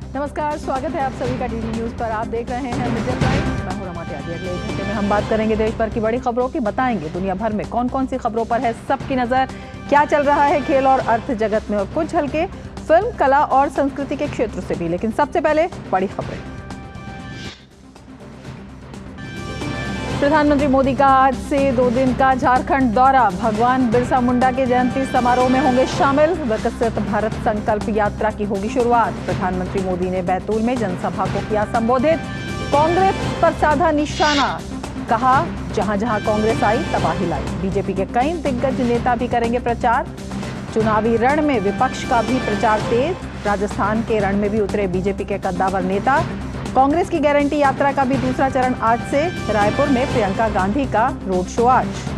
नमस्कार, स्वागत है आप सभी का डीडी न्यूज पर। आप देख रहे हैं मिडल लाइन। मैं हूं रमा त्यागी। अगले 1 घंटे में हम बात करेंगे देश भर की बड़ी खबरों की, बताएंगे दुनिया भर में कौन कौन सी खबरों पर है सबकी नजर, क्या चल रहा है खेल और अर्थ जगत में, और कुछ हल्के फिल्म, कला और संस्कृति के क्षेत्र से भी। लेकिन सबसे पहले बड़ी खबरें। प्रधानमंत्री मोदी का आज से 2 दिन का झारखंड दौरा। भगवान बिरसा मुंडा के जयंती समारोह में होंगे शामिल। विकसित भारत संकल्प यात्रा की होगी शुरुआत। प्रधानमंत्री मोदी ने बैतूल में जनसभा को किया संबोधित। कांग्रेस पर साधा निशाना, कहा जहां जहां कांग्रेस आई तबाही लाई। बीजेपी के कई दिग्गज नेता भी करेंगे प्रचार। चुनावी रण में विपक्ष का भी प्रचार तेज। राजस्थान के रण में भी उतरे बीजेपी के कद्दावर नेता। कांग्रेस की गारंटी यात्रा का भी दूसरा चरण आज से। रायपुर में प्रियंका गांधी का रोड शो आज।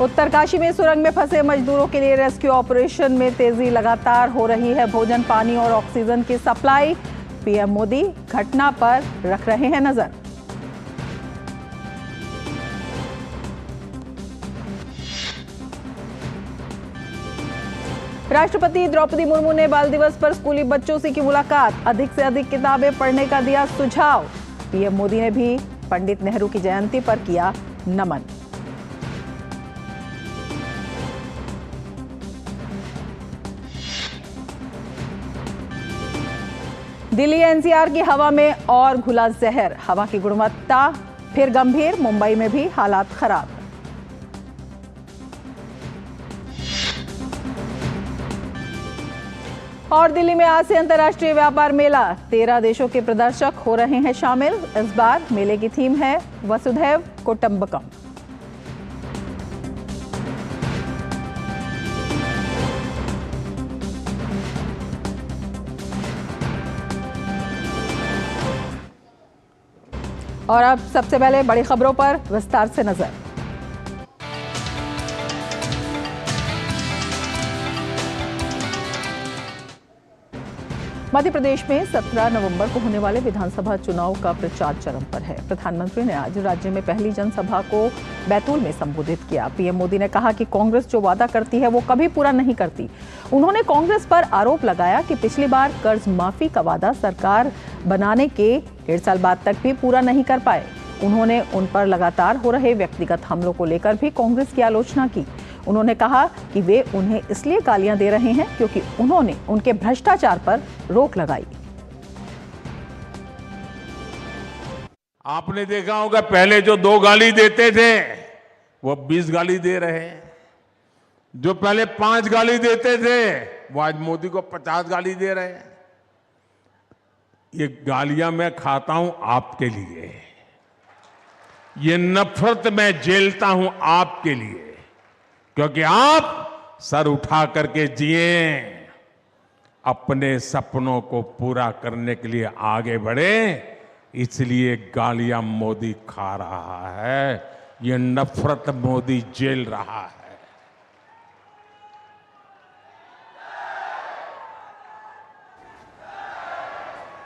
उत्तरकाशी में सुरंग में फंसे मजदूरों के लिए रेस्क्यू ऑपरेशन में तेजी लगातार हो रही है। भोजन, पानी और ऑक्सीजन की सप्लाई। पीएम मोदी घटना पर रख रहे हैं नजर। राष्ट्रपति द्रौपदी मुर्मू ने बाल दिवस पर स्कूली बच्चों से की मुलाकात। अधिक से अधिक किताबें पढ़ने का दिया सुझाव। पीएम मोदी ने भी पंडित नेहरू की जयंती पर किया नमन। दिल्ली एनसीआर की हवा में और घुला जहर। हवा की गुणवत्ता फिर गंभीर। मुंबई में भी हालात खराब। और दिल्ली में आज से अंतर्राष्ट्रीय व्यापार मेला। 13 देशों के प्रदर्शक हो रहे हैं शामिल। इस बार मेले की थीम है वसुधैव कुटुंबकम। और अब सबसे पहले बड़ी खबरों पर विस्तार से नजर। मध्य प्रदेश में 17 नवंबर को होने वाले विधानसभा चुनाव का प्रचार चरम पर है। प्रधानमंत्री ने आज राज्य में पहली जनसभा को बैतूल में संबोधित किया। पीएम मोदी ने कहा कि कांग्रेस जो वादा करती है वो कभी पूरा नहीं करती। उन्होंने कांग्रेस पर आरोप लगाया कि पिछली बार कर्ज माफी का वादा सरकार बनाने के 1.5 साल बाद तक भी पूरा नहीं कर पाए। उन्होंने उन पर लगातार हो रहे व्यक्तिगत हमलों को लेकर भी कांग्रेस की आलोचना की। उन्होंने कहा कि वे उन्हें इसलिए गालियां दे रहे हैं क्योंकि उन्होंने उनके भ्रष्टाचार पर रोक लगाई। आपने देखा होगा पहले जो 2 गाली देते थे वो 20 गाली दे रहे हैं। जो पहले 5 गाली देते थे वो आज मोदी को 50 गाली दे रहे हैं। ये गालियां मैं खाता हूं आपके लिए। ये नफरत मैं झेलता हूं आपके लिए, क्योंकि आप सर उठा करके जिए, अपने सपनों को पूरा करने के लिए आगे बढ़े, इसलिए गालियां मोदी खा रहा है। ये नफरत मोदी झेल रहा है।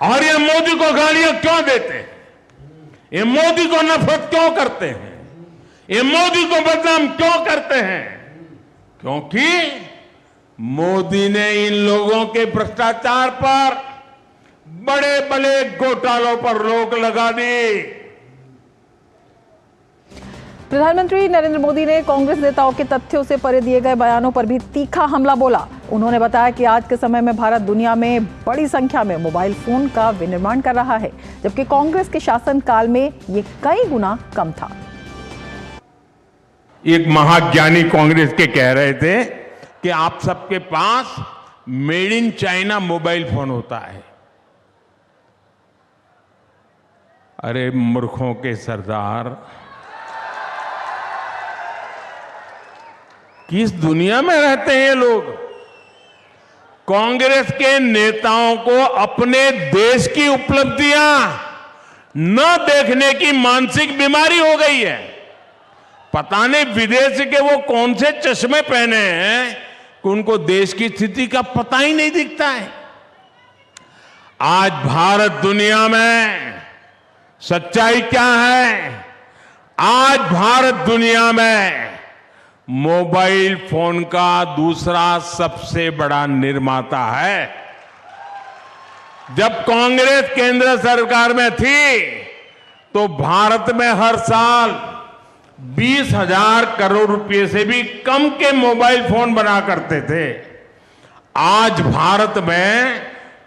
और ये मोदी को गालियां क्यों देते हैं? ये मोदी को नफरत क्यों करते हैं? ये मोदी को बदनाम क्यों करते हैं? क्योंकि मोदी ने इन लोगों के भ्रष्टाचार पर, बड़े बड़े घोटालों पर रोक लगा दी। प्रधानमंत्री नरेंद्र मोदी ने कांग्रेस नेताओं के तथ्यों से परे दिए गए बयानों पर भी तीखा हमला बोला। उन्होंने बताया कि आज के समय में भारत दुनिया में बड़ी संख्या में मोबाइल फोन का विनिर्माण कर रहा है, जबकि कांग्रेस के शासनकाल में ये कई गुना कम था। एक महाज्ञानी कांग्रेस के कह रहे थे कि आप सबके पास made in China mobile phone होता है। अरे मूर्खों के सरदार, किस दुनिया में रहते हैं ये लोग? कांग्रेस के नेताओं को अपने देश की उपलब्धियां न देखने की मानसिक बीमारी हो गई है। पता नहीं विदेश के वो कौन से चश्मे पहने हैं कि उनको देश की स्थिति का पता ही नहीं दिखता है। आज भारत दुनिया में सच्चाई क्या है? आज भारत दुनिया में मोबाइल फोन का दूसरा सबसे बड़ा निर्माता है। जब कांग्रेस केंद्र सरकार में थी तो भारत में हर साल 20,000 करोड़ रुपए से भी कम के मोबाइल फोन बना करते थे। आज भारत में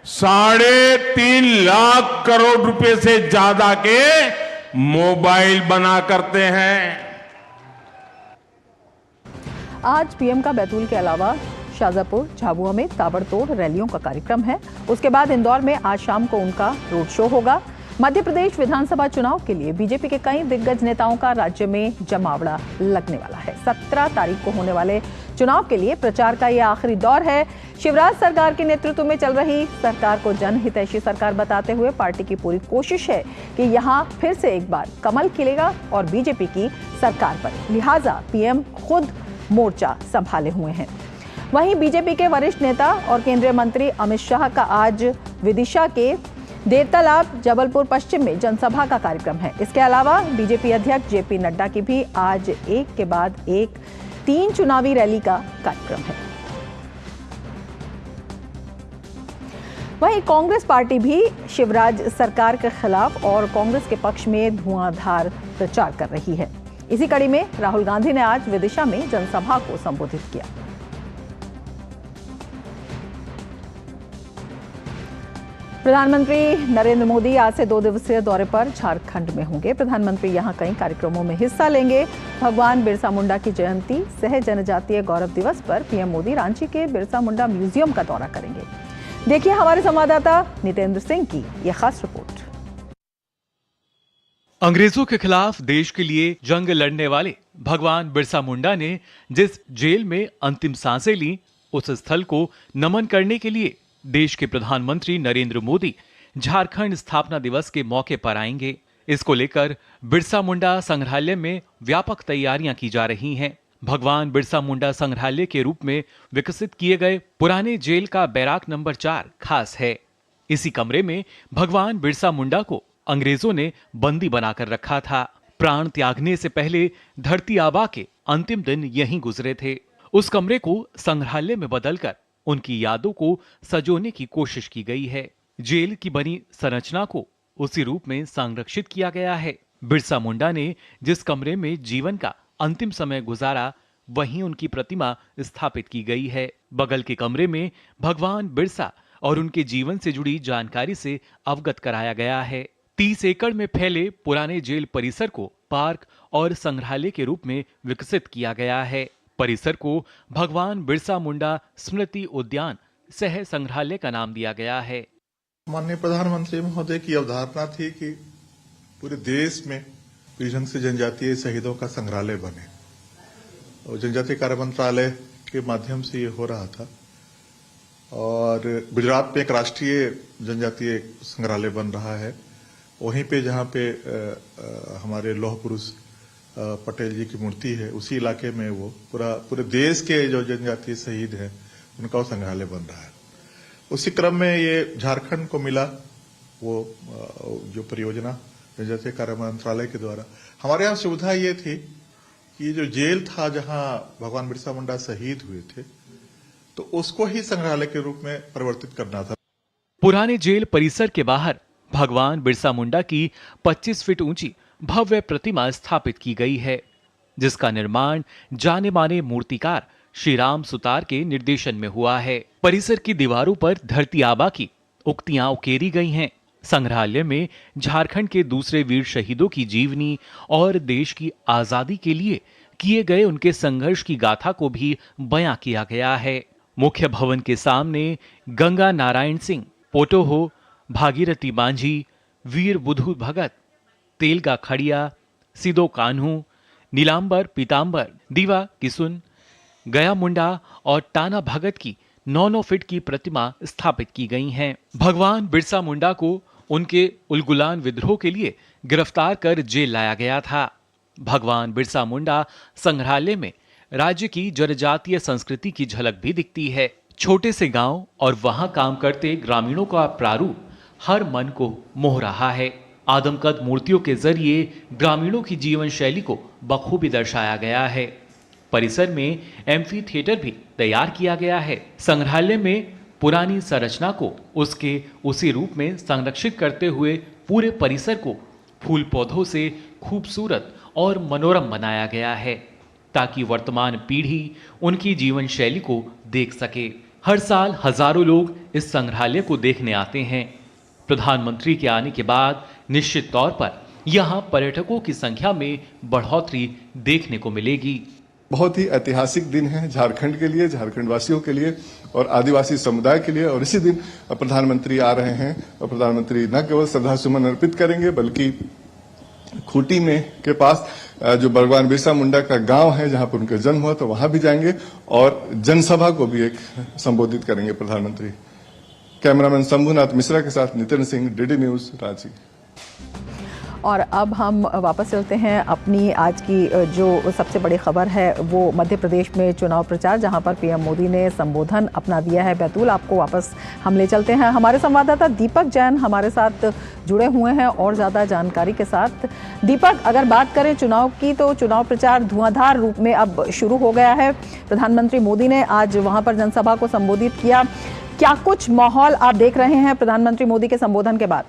3.5 लाख करोड़ रुपए से ज्यादा के मोबाइल बना करते हैं। आज पीएम का बैतूल के अलावा शाजापुर, झाबुआ में ताबड़तोड़ रैलियों का कार्यक्रम है। उसके बाद इंदौर में आज शाम को उनका रोड शो होगा। मध्य प्रदेश विधानसभा चुनाव के लिए बीजेपी के कई दिग्गज नेताओं का राज्य में जमावड़ा लगने वाला है। 17 तारीख को होने वाले चुनाव के लिए प्रचार का यह आखिरी दौर है। शिवराज सरकार के नेतृत्व में चल रही सरकार को जनहितैषी सरकार बताते हुए पार्टी की पूरी कोशिश है कि यहां फिर से एक बार कमल खिलेगा और बीजेपी की सरकार पर। लिहाजा पीएम खुद मोर्चा संभाले हुए हैं। वहीं बीजेपी के वरिष्ठ नेता और केंद्रीय मंत्री अमित शाह का आज विदिशा के देवतालाब, जबलपुर पश्चिम में जनसभा का कार्यक्रम है। इसके अलावा बीजेपी अध्यक्ष जेपी नड्डा की भी आज एक के बाद एक 3 चुनावी रैली का कार्यक्रम है। वहीं कांग्रेस पार्टी भी शिवराज सरकार के खिलाफ और कांग्रेस के पक्ष में धुआंधार प्रचार कर रही है। इसी कड़ी में राहुल गांधी ने आज विदिशा में जनसभा को संबोधित किया। प्रधानमंत्री नरेंद्र मोदी आज से 2 दिवसीय दौरे पर झारखंड में होंगे। प्रधानमंत्री यहां कई कार्यक्रमों में हिस्सा लेंगे। भगवान बिरसा मुंडा की जयंती सह जनजातीय गौरव दिवस पर पीएम मोदी रांची के बिरसा मुंडा म्यूजियम का दौरा करेंगे। देखिए हमारे संवाददाता नितेंद्र सिंह की यह खास रिपोर्ट। अंग्रेजों के खिलाफ देश के लिए जंग लड़ने वाले भगवान बिरसा मुंडा ने जिस जेल में अंतिम सांसें ली, उस स्थल को नमन करने के लिए देश के प्रधानमंत्री नरेंद्र मोदी झारखंड स्थापना दिवस के मौके पर आएंगे। इसको लेकर बिरसा मुंडा संग्रहालय में व्यापक तैयारियां की जा रही हैं। भगवान बिरसा मुंडा संग्रहालय के रूप में विकसित किए गए पुराने जेल का बैराक नंबर 4 खास है। इसी कमरे में भगवान बिरसा मुंडा को अंग्रेजों ने बंदी बनाकर रखा था। प्राण त्यागने से पहले धरती आबा के अंतिम दिन यहीं गुजरे थे। उस कमरे को संग्रहालय में बदलकर उनकी यादों को सजोने की कोशिश की गई है। जेल की बनी संरचना को उसी रूप में संरक्षित किया गया है। बिरसा मुंडा ने जिस कमरे में जीवन का अंतिम समय गुजारा, वहीं उनकी प्रतिमा स्थापित की गई है। बगल के कमरे में भगवान बिरसा और उनके जीवन से जुड़ी जानकारी से अवगत कराया गया है। 30 एकड़ में फैले पुराने जेल परिसर को पार्क और संग्रहालय के रूप में विकसित किया गया है। परिसर को भगवान बिरसा मुंडा स्मृति उद्यान सह संग्रहालय का नाम दिया गया है। माननीय प्रधानमंत्री महोदय की अवधारणा थी कि पूरे देश में विभिन्न से जनजातीय शहीदों का संग्रहालय बने और जनजातीय कार्य मंत्रालय के माध्यम से ये हो रहा था। और गुजरात में एक राष्ट्रीय जनजातीय संग्रहालय बन रहा है। वहीं पे जहाँ पे हमारे लौह पुरुष पटेल जी की मूर्ति है, उसी इलाके में वो पूरे देश के जो जनजातीय शहीद हैं उनका वो संग्रहालय बन रहा है। उसी क्रम में ये झारखंड को मिला वो जो परियोजना जनजातीय कार्य मंत्रालय के द्वारा। हमारे यहाँ सुविधा ये थी कि जो जेल था जहाँ भगवान बिरसा मुंडा शहीद हुए थे, तो उसको ही संग्रहालय के रूप में परिवर्तित करना था। पुराने जेल परिसर के बाहर भगवान बिरसा मुंडा की 25 फीट ऊंची भव्य प्रतिमा स्थापित की गई है, जिसका निर्माण जाने माने मूर्तिकार श्री राम सुतार के निर्देशन में हुआ है। परिसर की दीवारों पर धरती आबा की उक्तियां उकेरी गई हैं। संग्रहालय में झारखंड के दूसरे वीर शहीदों की जीवनी और देश की आजादी के लिए किए गए उनके संघर्ष की गाथा को भी बयां किया गया है। मुख्य भवन के सामने गंगा नारायण सिंह, पोटोहो, भागीरथी मांझी, वीर बुधु भगत, तेलगा खड़िया, सिदो कान्हू, नीलांबर पीतांबर, दीवा किसुन, गया मुंडा और टाना भगत की 9-9 फीट की प्रतिमा स्थापित की गई हैं। भगवान बिरसा मुंडा को उनके उलगुलान विद्रोह के लिए गिरफ्तार कर जेल लाया गया था। भगवान बिरसा मुंडा संग्रहालय में राज्य की जनजातीय संस्कृति की झलक भी दिखती है। छोटे से गांव और वहां काम करते ग्रामीणों का प्रारूप हर मन को मोह रहा है। आदमकद मूर्तियों के जरिए ग्रामीणों की जीवन शैली को बखूबी दर्शाया गया है। परिसर में एम्फी थिएटर भी तैयार किया गया है। संग्रहालय में पुरानी संरचना को उसके उसी रूप में संरक्षित करते हुए पूरे परिसर को फूल पौधों से खूबसूरत और मनोरम बनाया गया है, ताकि वर्तमान पीढ़ी उनकी जीवन शैली को देख सके। हर साल हजारों लोग इस संग्रहालय को देखने आते हैं। प्रधानमंत्री के आने के बाद निश्चित तौर पर यहां पर्यटकों की संख्या में बढ़ोतरी देखने को मिलेगी। बहुत ही ऐतिहासिक दिन है झारखंड के लिए, झारखंड वासियों के लिए और आदिवासी समुदाय के लिए। और इसी दिन प्रधानमंत्री आ रहे हैं और प्रधानमंत्री न केवल श्रद्धा सुमन अर्पित करेंगे बल्कि खूंटी में के पास जो भगवान बिरसा मुंडा का गांव है जहां पर उनका जन्म हुआ, तो वहां भी जाएंगे और जनसभा को भी एक संबोधित करेंगे प्रधानमंत्री। कैमरामैन शंभुनाथ मिश्रा के साथ नितिन सिंह, डीडी न्यूज, रांची। और अब हम वापस चलते हैं अपनी आज की जो सबसे बड़ी खबर है वो मध्य प्रदेश में चुनाव प्रचार, जहां पर पीएम मोदी ने संबोधन अपना दिया है। बैतूल आपको वापस हम ले चलते हैं। हमारे संवाददाता दीपक जैन हमारे साथ जुड़े हुए हैं और ज़्यादा जानकारी के साथ। दीपक, अगर बात करें चुनाव की तो चुनाव प्रचार धुआंधार रूप में अब शुरू हो गया है। प्रधानमंत्री मोदी ने आज वहाँ पर जनसभा को संबोधित किया। क्या कुछ माहौल आप देख रहे हैं प्रधानमंत्री मोदी के संबोधन के बाद?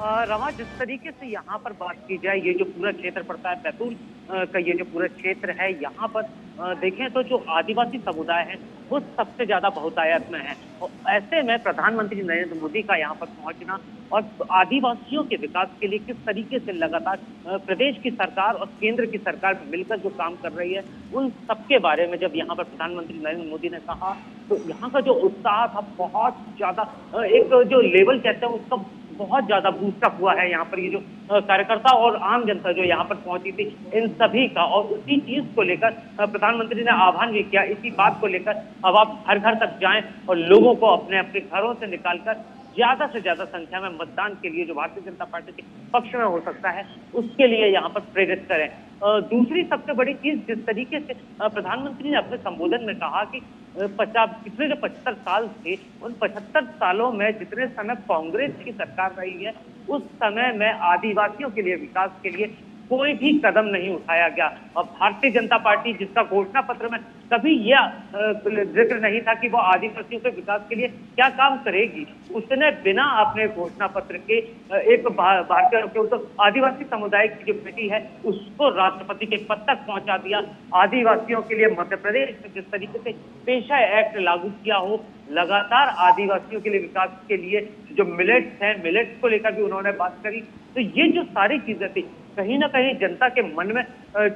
रमा, जिस तरीके से यहाँ पर बात की जाए, ये जो पूरा क्षेत्र पड़ता है बैतूल का, ये जो पूरा क्षेत्र है यहाँ पर देखें तो जो आदिवासी समुदाय है वो सबसे ज्यादा बहुतायत में है। और ऐसे में प्रधानमंत्री नरेंद्र मोदी का यहाँ पर पहुंचना और आदिवासियों के विकास के लिए किस तरीके से लगातार प्रदेश की सरकार और केंद्र की सरकार मिलकर जो काम कर रही है, उन सबके बारे में जब यहाँ पर प्रधानमंत्री नरेंद्र मोदी ने कहा तो यहाँ का जो उत्साह था बहुत ज्यादा, एक जो लेवल कहते हैं उसका बहुत ज्यादा बूस्टअप हुआ है। यहाँ पर ये जो कार्यकर्ता और आम जनता जो यहाँ पर पहुंची थी, इन सभी का, और उसी चीज को लेकर प्रधानमंत्री ने आह्वान भी किया, इसी बात को लेकर अब आप घर घर तक जाएं और लोगों को अपने अपने घरों से निकालकर ज्यादा से ज्यादा संख्या में मतदान के लिए जो भारतीय जनता पार्टी के पक्ष में हो सकता है उसके लिए यहाँ पर प्रेरित करें। दूसरी सबसे बड़ी चीज, जिस तरीके से प्रधानमंत्री ने अपने संबोधन में कहा कि पिछले जो 75 साल थे, उन 75 सालों में जितने समय कांग्रेस की सरकार रही है उस समय में आदिवासियों के लिए, विकास के लिए कोई भी कदम नहीं उठाया गया। और भारतीय जनता पार्टी, जिसका घोषणा पत्र में कभी यह जिक्र नहीं था कि वो आदिवासियों के विकास के लिए क्या काम करेगी, उसने बिना अपने घोषणा पत्र के एक भारतीय तो आदिवासी समुदाय की जो बेटी है उसको राष्ट्रपति के पद तक पहुंचा दिया। आदिवासियों के लिए मध्य प्रदेश में जिस तरीके से पेशा एक्ट लागू किया हो, लगातार आदिवासियों के लिए विकास के लिए जो मिलेट्स हैं, मिलेट्स को लेकर भी उन्होंने बात करी। तो ये जो सारी चीजें थी कहीं ना कहीं जनता के मन में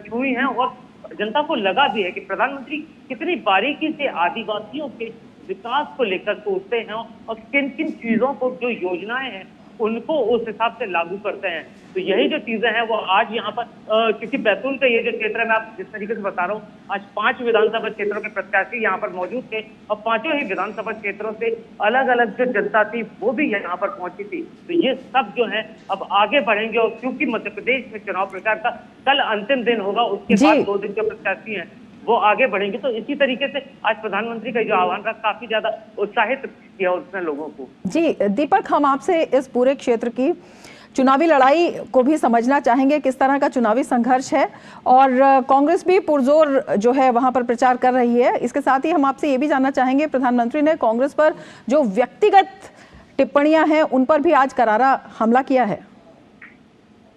छुई हैं और जनता को लगा भी है कि प्रधानमंत्री कितनी बारीकी से आदिवासियों के विकास को लेकर सोचते हैं और किन किन चीजों को, जो योजनाएं हैं उनको उस हिसाब से लागू करते हैं। तो यही जो चीजें हैं वो आज यहाँ पर क्योंकि बैतूल का ये जो क्षेत्र है, मैं आप जिस तरीके से बता रहा हूँ, आज 5 विधानसभा क्षेत्रों के प्रत्याशी यहाँ पर मौजूद थे और 5 ही विधानसभा क्षेत्रों से अलग अलग जो जनता थी वो भी यहाँ पर पहुंची थी। तो ये सब जो है अब आगे बढ़ेंगे और क्योंकि मध्य प्रदेश में चुनाव प्रचार का कल अंतिम दिन होगा, उसके बाद 2 दिन जो प्रत्याशी हैं वो आगे बढ़ेंगे। तो इसी तरीके से आज प्रधानमंत्री का जो आह्वान रहा, काफी ज्यादा उत्साहित किया उसने लोगों को। जी दीपक, हम आपसे इस पूरे क्षेत्र की चुनावी लड़ाई को भी समझना चाहेंगे, किस तरह का चुनावी संघर्ष है, और कांग्रेस भी पुरजोर जो है वहां पर प्रचार कर रही है। इसके साथ ही हम आपसे ये भी जानना चाहेंगे, प्रधानमंत्री ने कांग्रेस पर जो व्यक्तिगत टिप्पणियां हैं उन पर भी आज करारा हमला किया है।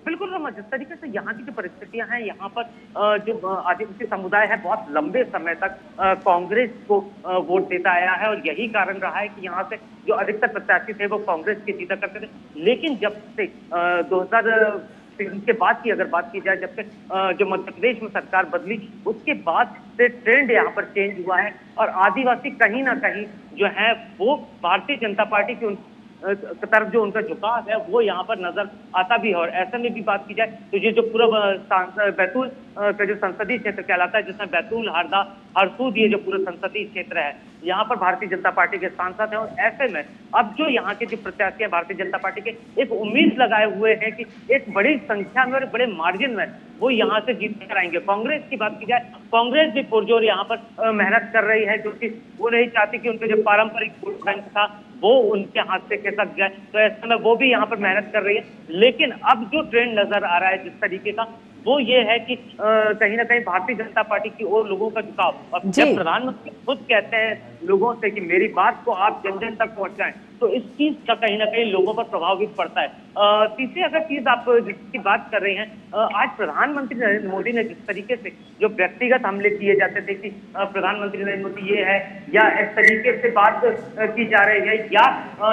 बिल्कुल रमा, जिस तरीके से यहाँ की जो परिस्थितियां हैं, यहाँ पर जो आदिवासी समुदाय है बहुत लंबे समय तक कांग्रेस को वोट देता आया है और यही कारण रहा है कि यहाँ से जो अधिकतर प्रत्याशी थे वो कांग्रेस के जीता करते थे। लेकिन जब से 2003 के बाद की अगर बात की जाए, जब से जो मध्य प्रदेश में सरकार बदली उसके बाद से ट्रेंड यहाँ पर चेंज हुआ है और आदिवासी कहीं ना कहीं जो है वो भारतीय जनता पार्टी की तरफ जो उनका झुकाव है वो यहाँ पर नजर आता भी है। और ऐसे में भी बात की जाए तो ये जो पूरा बैतूल का जो संसदीय क्षेत्र कहलाता है, जिसमें बैतूल, हरदा, हरसूद, ये जो पूरा संसदीय क्षेत्र है, यहाँ पर भारतीय जनता पार्टी के सांसद हैं। और ऐसे में अब जो यहाँ के जो प्रत्याशी हैं भारतीय जनता पार्टी के, एक उम्मीद लगाए हुए हैं कि एक बड़ी संख्या में और बड़े मार्जिन में वो यहाँ से जीत कर आएंगे। कांग्रेस की बात की जाए, कांग्रेस भी पुरजोर यहाँ पर मेहनत कर रही है, क्योंकि वो नहीं चाहती कि उनके जो पारंपरिक वोट बैंक था वो उनके हाथ से खिसक जाए। तो ऐसे में वो भी यहाँ पर मेहनत कर रही है। लेकिन अब जो ट्रेंड नजर आ रहा है जिस तरीके का, वो ये है कि कहीं ना कहीं भारतीय जनता पार्टी की ओर लोगों का झुकाव। अब जब प्रधानमंत्री खुद कहते हैं लोगों से कि मेरी बात को आप जन जन तक पहुंचाएं, तो इस चीज का कहीं ना कहीं लोगों पर प्रभाव भी पड़ता है। तीसरी अगर चीज आप जिसकी बात कर रहे हैं, आज प्रधानमंत्री नरेंद्र मोदी ने जिस तरीके से जो व्यक्तिगत हमले किए जाते थे कि प्रधानमंत्री नरेंद्र मोदी ये है, या इस तरीके से बात की जा रही है, या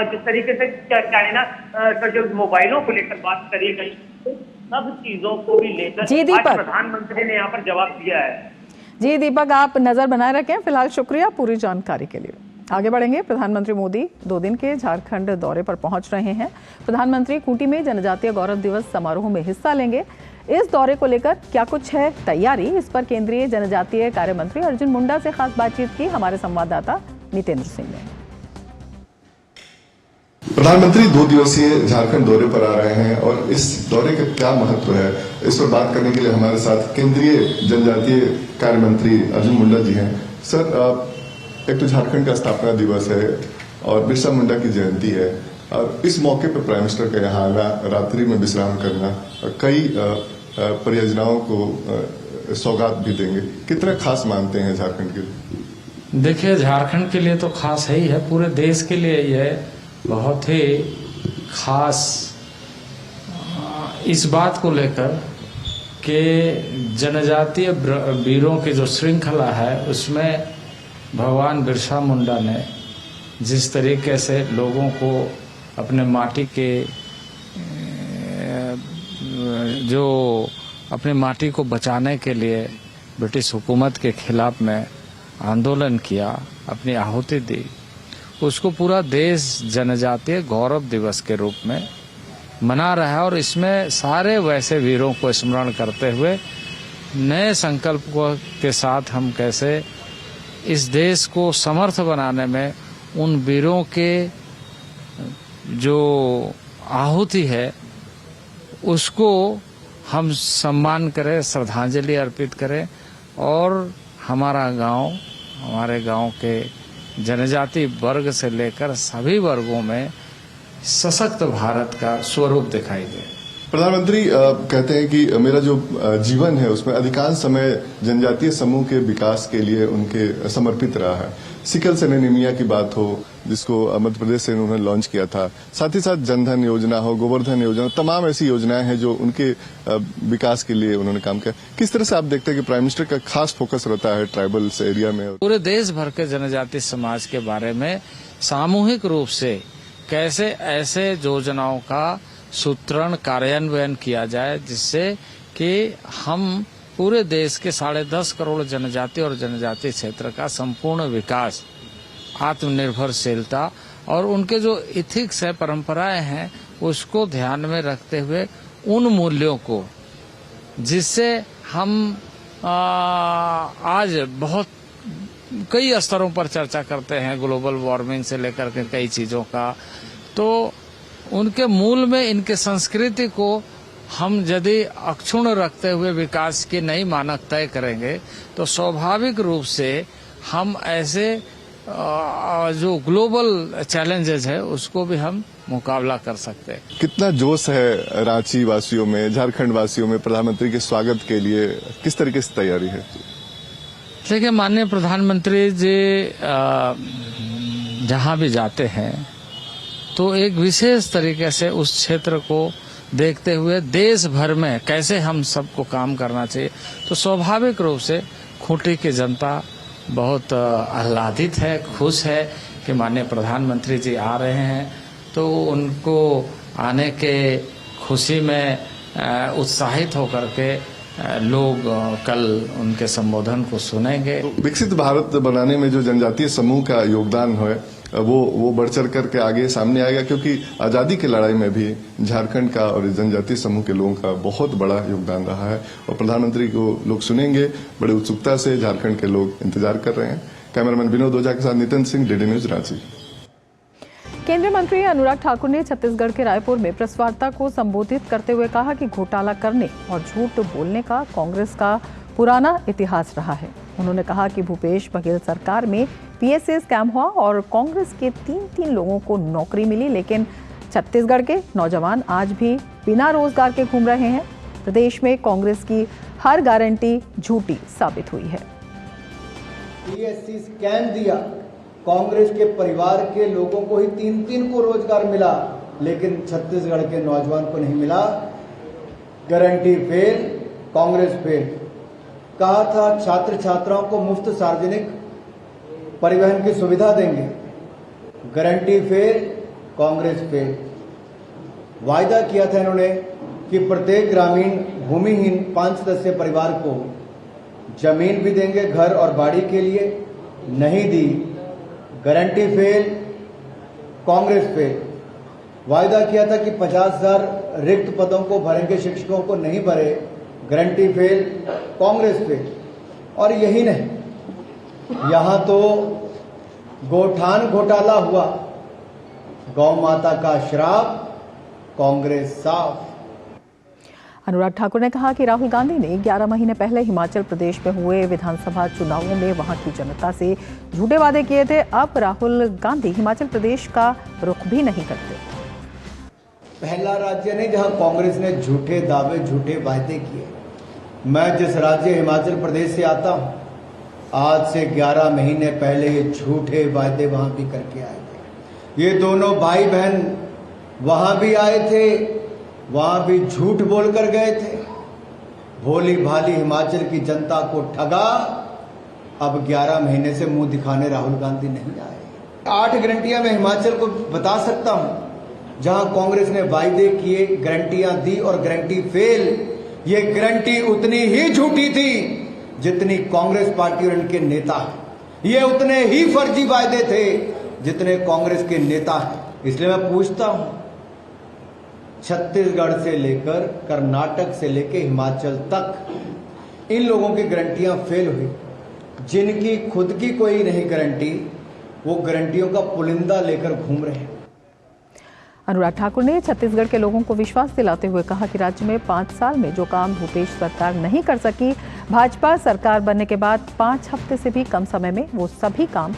जिस तरीके से चाइना का जो मोबाइलों को लेकर बात करी गई, तो सब चीजों को भी लेकर आज प्रधानमंत्री ने यहाँ पर जवाब दिया है। जी दीपक, आप नजर बनाए रखें। फिलहाल शुक्रिया पूरी जानकारी के लिए। आगे बढ़ेंगे। प्रधानमंत्री मोदी 2 दिन के झारखंड दौरे पर पहुंच रहे हैं। प्रधानमंत्री खूंटी में जनजातीय गौरव दिवस समारोह में हिस्सा लेंगे। इस दौरे को लेकर क्या कुछ है तैयारी, इस पर केंद्रीय जनजातीय कार्य मंत्री अर्जुन मुंडा से खास बातचीत की हमारे संवाददाता नितेंद्र सिंह ने। प्रधानमंत्री 2 दिवसीय झारखंड दौरे पर आ रहे हैं और इस दौरे का क्या महत्व है, इस पर बात करने के लिए हमारे साथ केंद्रीय जनजातीय कार्य मंत्री अर्जुन मुंडा जी हैं। सर, एक तो झारखंड का स्थापना दिवस है और बिरसा मुंडा की जयंती है, और इस मौके पर प्राइम मिनिस्टर का यहाँ आना, रात्रि में विश्राम करना, कई परियोजनाओं को सौगात भी देंगे, कितना खास मानते हैं झारखंड के लिए? देखिए, झारखंड के लिए तो खास है ही है, पूरे देश के लिए यह बहुत ही खास इस बात को लेकर कि जनजातीय वीरों की जो श्रृंखला है उसमें भगवान बिरसा मुंडा ने जिस तरीके से लोगों को अपने माटी के जो अपनी माटी को बचाने के लिए ब्रिटिश हुकूमत के खिलाफ में आंदोलन किया, अपनी आहुति दी, उसको पूरा देश जनजातीय गौरव दिवस के रूप में मना रहा है। और इसमें सारे वैसे वीरों को स्मरण करते हुए नए संकल्प के साथ हम कैसे इस देश को समर्थ बनाने में उन वीरों के जो आहुति है उसको हम सम्मान करें, श्रद्धांजलि अर्पित करें, और हमारे गांव के जनजाति वर्ग से लेकर सभी वर्गों में सशक्त भारत का स्वरूप दिखाई दे। प्रधानमंत्री कहते हैं कि मेरा जो जीवन है उसमें अधिकांश समय जनजातीय समूह के विकास के लिए उनके समर्पित रहा है। सिकल सेल एनीमिया की बात हो, जिसको मध्य प्रदेश से उन्होंने लॉन्च किया था, साथ ही साथ जनधन योजना हो, गोवर्धन योजना, तमाम ऐसी योजनाएं हैं जो उनके विकास के लिए उन्होंने काम किया। किस तरह से आप देखते हैं कि प्राइम मिनिस्टर का खास फोकस रहता है ट्राइबल्स एरिया में? पूरे देश भर के जनजातीय समाज के बारे में सामूहिक रूप से कैसे ऐसे योजनाओं का सूत्रण कार्यान्वयन किया जाए जिससे कि हम पूरे देश के 10.5 करोड़ जनजाति और जनजातीय क्षेत्र का संपूर्ण विकास, आत्मनिर्भरशीलता और उनके जो इथिक्स है, परंपराएं हैं, उसको ध्यान में रखते हुए उन मूल्यों को जिससे हम आज बहुत कई स्तरों पर चर्चा करते हैं, ग्लोबल वार्मिंग से लेकर के कई चीजों का, तो उनके मूल में इनके संस्कृति को हम यदि अक्षुण्ण रखते हुए विकास के नई मानक तय करेंगे तो स्वाभाविक रूप से हम ऐसे जो ग्लोबल चैलेंजेस है उसको भी हम मुकाबला कर सकते हैं। कितना जोश है रांची वासियों में, झारखंड वासियों में प्रधानमंत्री के स्वागत के लिए? किस तरीके से तैयारी है? देखिए, माननीय प्रधानमंत्री जी जहां भी जाते हैं तो एक विशेष तरीके से उस क्षेत्र को देखते हुए देश भर में कैसे हम सबको काम करना चाहिए, तो स्वाभाविक रूप से खूंटी की जनता बहुत आह्लादित है, खुश है कि माननीय प्रधानमंत्री जी आ रहे हैं। तो उनको आने के खुशी में उत्साहित होकर के लोग कल उनके संबोधन को सुनेंगे। विकसित भारत बनाने में जो जनजातीय समूह का योगदान है वो बढ़ चढ़ करके आगे सामने आएगा, क्योंकि आजादी की लड़ाई में भी झारखंड का और जनजातीय समूह के लोगों का बहुत बड़ा योगदान रहा है। और प्रधानमंत्री को लोग सुनेंगे, बड़े उत्सुकता से झारखंड के लोग इंतजार कर रहे हैं। कैमरामैन विनोद ओझा के साथ नितिन सिंह, डीडी न्यूज, रांची। केंद्रीय मंत्री अनुराग ठाकुर ने छत्तीसगढ़ के रायपुर में प्रेस वार्ता को संबोधित करते हुए कहा कि घोटाला करने और झूठ बोलने का कांग्रेस का पुराना इतिहास रहा है। उन्होंने कहा कि भूपेश बघेल सरकार में पीएसए स्कैम हुआ और कांग्रेस के 3 लोगों को नौकरी मिली, लेकिन छत्तीसगढ़ के नौजवान आज भी बिना रोजगार के घूम रहे हैं। प्रदेश में कांग्रेस की हर गारंटी झूठी साबित हुई है। पीएससी स्कैम दिया, कांग्रेस के परिवार के लोगों को ही 3 को रोजगार मिला, लेकिन छत्तीसगढ़ के नौजवान को नहीं मिला। Guarantee fail, Congress fail. कहा था छात्र छात्राओं को मुफ्त सार्वजनिक परिवहन की सुविधा देंगे, गारंटी फेल, कांग्रेस फेल। वायदा किया था इन्होंने कि प्रत्येक ग्रामीण भूमिहीन 5 सदस्यीय परिवार को जमीन भी देंगे घर और बाड़ी के लिए, नहीं दी, गारंटी फेल, कांग्रेस फेल। वायदा किया था कि 50,000 रिक्त पदों को भरेंगे, शिक्षकों को नहीं भरे, गारंटी फेल, कांग्रेस फेल। और यही नहीं, यहां तो गोठान घोटाला हुआ, गौ माता का श्राप, कांग्रेस साफ। अनुराग ठाकुर ने कहा कि राहुल गांधी ने 11 महीने पहले हिमाचल प्रदेश में हुए विधानसभा चुनावों में वहां की जनता से झूठे वादे किए थे। अब राहुल गांधी हिमाचल प्रदेश का रुख भी नहीं करते। पहला राज्य नहीं जहां कांग्रेस ने झूठे दावे, झूठे वायदे किए। मैं जिस राज्य हिमाचल प्रदेश से आता हूं, आज से 11 महीने पहले ये झूठे वायदे वहां भी करके आए थे। ये दोनों भाई बहन वहां भी आए थे, वहां भी झूठ बोलकर गए थे। भोली भाली हिमाचल की जनता को ठगा। अब 11 महीने से मुंह दिखाने राहुल गांधी नहीं आए। 8 गारंटियां मैं हिमाचल को बता सकता हूं जहां कांग्रेस ने वायदे किए, गारंटियां दी और गारंटी फेल। ये गारंटी उतनी ही झूठी थी जितनी कांग्रेस पार्टी और इनके नेता हैं। ये उतने ही फर्जी वायदे थे जितने कांग्रेस के नेता हैं। इसलिए मैं पूछता हूं, छत्तीसगढ़ से लेकर कर्नाटक से लेकर हिमाचल तक इन लोगों की गारंटियां फेल हुई। जिनकी खुद की कोई नहीं गारंटी, वो गारंटियों का पुलिंदा लेकर घूम रहे हैं। अनुराग ठाकुर ने छत्तीसगढ़ के लोगों को विश्वास दिलाते हुए कहा कि राज्य में 5 साल में जो काम भूपेश सरकार नहीं कर सकी, भाजपा सरकार बनने के बाद 5 हफ्ते से भी कम समय में वो सभी काम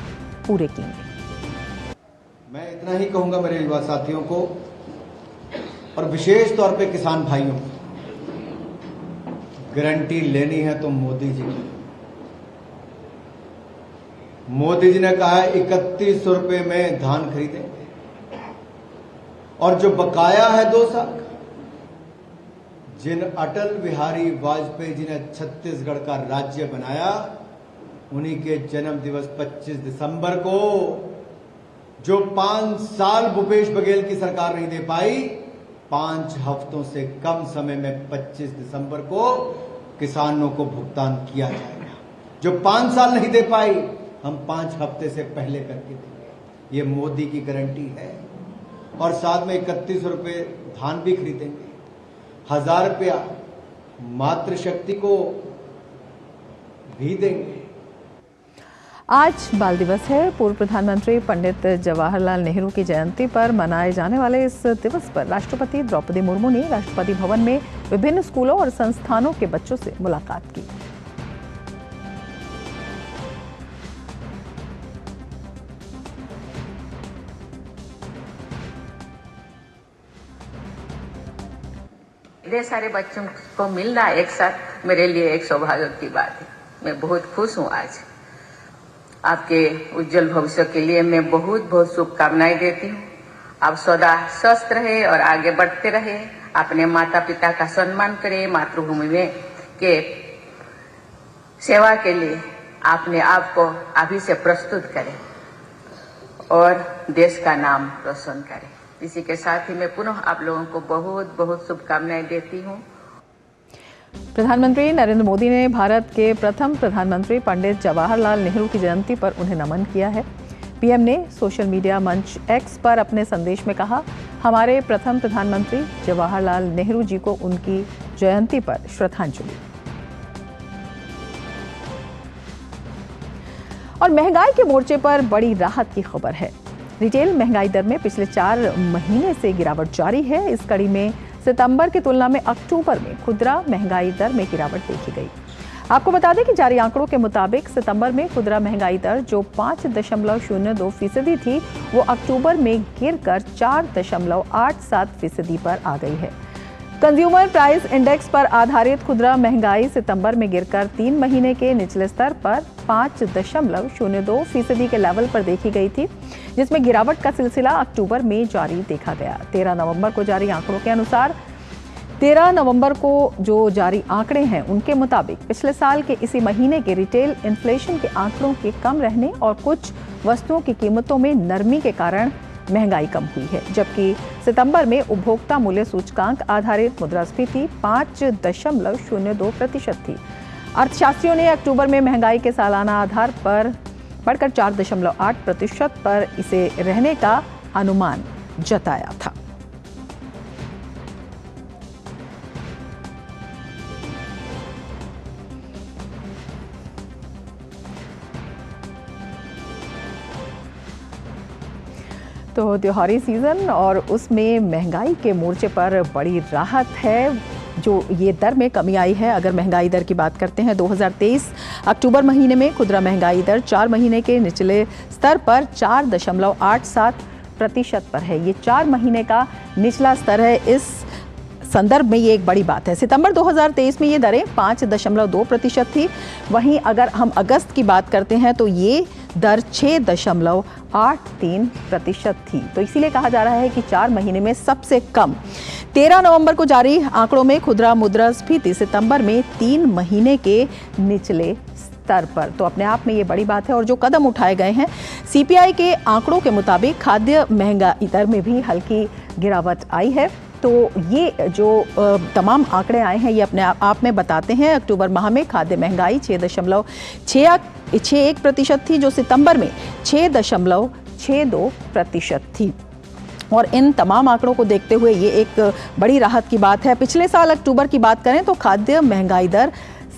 पूरे किए। मैं इतना ही कहूंगा मेरे युवा साथियों को और विशेष तौर पे किसान भाइयों को, गारंटी लेनी है तो मोदी जी की। मोदी जी ने कहा है 3100 रुपए में धान खरीदेंगे और जो बकाया है 2 साल, जिन अटल बिहारी वाजपेयी जी ने छत्तीसगढ़ का राज्य बनाया, उन्हीं के जन्म दिवस 25 दिसंबर को जो 5 साल भूपेश बघेल की सरकार नहीं दे पाई, 5 हफ्तों से कम समय में 25 दिसंबर को किसानों को भुगतान किया जाएगा। जो 5 साल नहीं दे पाई, हम 5 हफ्ते से पहले करके देंगे। ये मोदी की गारंटी है। और साथ में 3100 रुपये धान भी खरीदेंगे, 1000 रुपया मातृशक्ति को भी देंगे। आज बाल दिवस है। पूर्व प्रधानमंत्री पंडित जवाहरलाल नेहरू की जयंती पर मनाए जाने वाले इस दिवस पर राष्ट्रपति द्रौपदी मुर्मू ने राष्ट्रपति भवन में विभिन्न स्कूलों और संस्थानों के बच्चों से मुलाकात की। इतने सारे बच्चों को मिलना एक साथ मेरे लिए एक सौभाग्य की बात है। मैं बहुत खुश हूँ। आज आपके उज्जवल भविष्य के लिए मैं बहुत बहुत शुभकामनाएं देती हूँ। आप सदा स्वस्थ रहे और आगे बढ़ते रहे। अपने माता पिता का सम्मान करें। मातृभूमि में के सेवा के लिए अपने आप को अभी से प्रस्तुत करें और देश का नाम रोशन करें। इसी के साथ ही मैं पुनः आप लोगों को बहुत बहुत शुभकामनाएं देती हूँ। प्रधानमंत्री नरेंद्र मोदी ने भारत के प्रथम प्रधानमंत्री पंडित जवाहरलाल नेहरू की जयंती पर उन्हें नमन किया है। पीएम ने सोशल मीडिया मंच एक्स पर अपने संदेश में कहा, हमारे प्रथम प्रधानमंत्री जवाहरलाल नेहरू जी को उनकी जयंती पर श्रद्धांजलि। और महंगाई के मोर्चे पर बड़ी राहत की खबर है। रिटेल महंगाई दर में पिछले 4 महीने से गिरावट जारी है। इस कड़ी में सितंबर की तुलना में अक्टूबर में खुदरा महंगाई दर में गिरावट देखी गई। आपको बता दें कि जारी आंकड़ों के मुताबिक सितंबर में खुदरा महंगाई दर जो 5.02% थी, वो अक्टूबर में गिरकर 4.87% पर आ गई है। कंज्यूमर प्राइस इंडेक्स पर आधारित खुदरा महंगाई सितंबर में गिरकर 3 महीने के निचले स्तर पर 5.02% के लेवल पर देखी गई थी, जिसमें गिरावट का सिलसिला अक्टूबर में जारी देखा गया। 13 नवंबर को जारी आंकड़ों के अनुसार 13 नवंबर को जो जारी आंकड़े हैं उनके मुताबिक पिछले साल के इसी महीने के रिटेल इन्फ्लेशन के आंकड़ों के कम रहने और कुछ वस्तुओं की कीमतों में नरमी के कारण महंगाई कम हुई है, जबकि सितंबर में उपभोक्ता मूल्य सूचकांक आधारित मुद्रास्फीति 5.02% थी। अर्थशास्त्रियों ने अक्टूबर में महंगाई के सालाना आधार पर बढ़कर 4.8% पर इसे रहने का अनुमान जताया था। तो त्योहारी सीजन और उसमें महंगाई के मोर्चे पर बड़ी राहत है। जो ये दर में कमी आई है, अगर महंगाई दर की बात करते हैं 2023 अक्टूबर महीने में खुदरा महंगाई दर 4 महीने के निचले स्तर पर 4.87% पर है। ये 4 महीने का निचला स्तर है। इस संदर्भ में ये एक बड़ी बात है। सितंबर 2023 में ये दरें 5.2% थी। वहीं अगर हम अगस्त की बात करते हैं तो ये दर 6.83% थी। तो इसीलिए कहा जा रहा है कि 4 महीने में सबसे कम। 13 नवंबर को जारी आंकड़ों में खुदरा मुद्रास्फीति सितंबर में 3 महीने के निचले स्तर पर। तो अपने आप में ये बड़ी बात है। और जो कदम उठाए गए हैं, सीपीआई के आंकड़ों के मुताबिक खाद्य महंगाई दर में भी हल्की गिरावट आई है। तो ये जो तमाम आंकड़े आए हैं, ये अपने आप में बताते हैं अक्टूबर माह में खाद्य महंगाई 6.61% थी, जो सितंबर में 6.62% थी। और इन तमाम आंकड़ों को देखते हुए ये एक बड़ी राहत की बात है। पिछले साल अक्टूबर की बात करें तो खाद्य महंगाई दर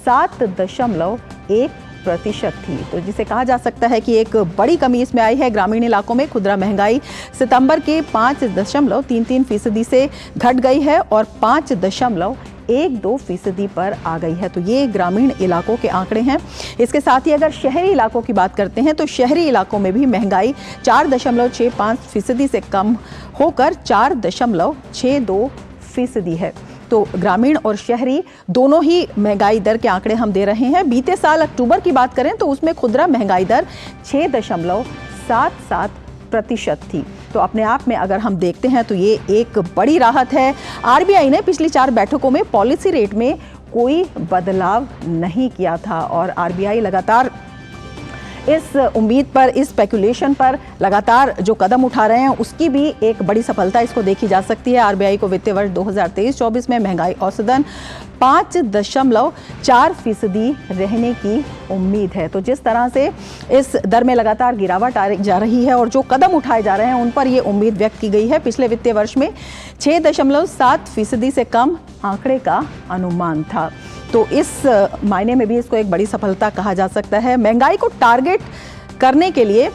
7.1% थी। तो जिसे कहा जा सकता है कि एक बड़ी कमी इसमें आई है। ग्रामीण इलाकों में खुदरा महंगाई सितंबर के 5.33% से घट गई है और 5.12% पर आ गई है। तो ये ग्रामीण इलाकों के आंकड़े हैं। इसके साथ ही अगर शहरी इलाकों की बात करते हैं तो शहरी इलाकों में भी महंगाई 4.65% से कम होकर 4.62% है। तो ग्रामीण और शहरी दोनों ही महंगाई दर के आंकड़े हम दे रहे हैं। बीते साल अक्टूबर की बात करें तो उसमें खुदरा महंगाई दर 6.77% थी। तो अपने आप में अगर हम देखते हैं तो ये एक बड़ी राहत है। आरबीआई ने पिछली 4 बैठकों में पॉलिसी रेट में कोई बदलाव नहीं किया था और आरबीआई लगातार इस उम्मीद पर, इस स्पेकुलेशन पर लगातार जो कदम उठा रहे हैं, उसकी भी एक बड़ी सफलता इसको देखी जा सकती है। आरबीआई को वित्तीय वर्ष 2023-24 में महंगाई औसतन 5.4% रहने की उम्मीद है। तो जिस तरह से इस दर में लगातार गिरावट आ जा रही है और जो कदम उठाए जा रहे हैं उन पर ये उम्मीद व्यक्त की गई है। पिछले वित्तीय वर्ष में 6.7% से कम आंकड़े का अनुमान था। तो इस मायने में भी इसको एक बड़ी सफलता कहा जा सकता है। महंगाई को टारगेट करने के लिए,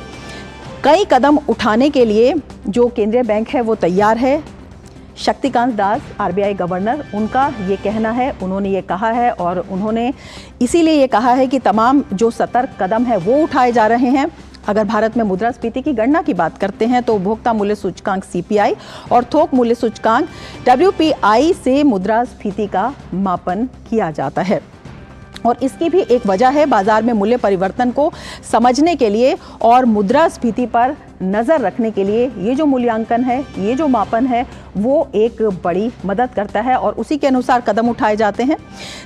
कई कदम उठाने के लिए जो केंद्रीय बैंक है वो तैयार है। शक्तिकांत दास आरबीआई गवर्नर, उनका ये कहना है, उन्होंने ये कहा है और उन्होंने इसीलिए ये कहा है कि तमाम जो सतर्क कदम है वो उठाए जा रहे हैं। अगर भारत में मुद्रास्फीति की गणना की बात करते हैं तो उपभोक्ता मूल्य सूचकांक सीपीआई और थोक मूल्य सूचकांक डब्ल्यूपीआई से मुद्रास्फीति का मापन किया जाता है। और इसकी भी एक वजह है, बाजार में मूल्य परिवर्तन को समझने के लिए और मुद्रास्फीति पर नज़र रखने के लिए ये जो मूल्यांकन है, ये जो मापन है, वो एक बड़ी मदद करता है और उसी के अनुसार कदम उठाए जाते हैं।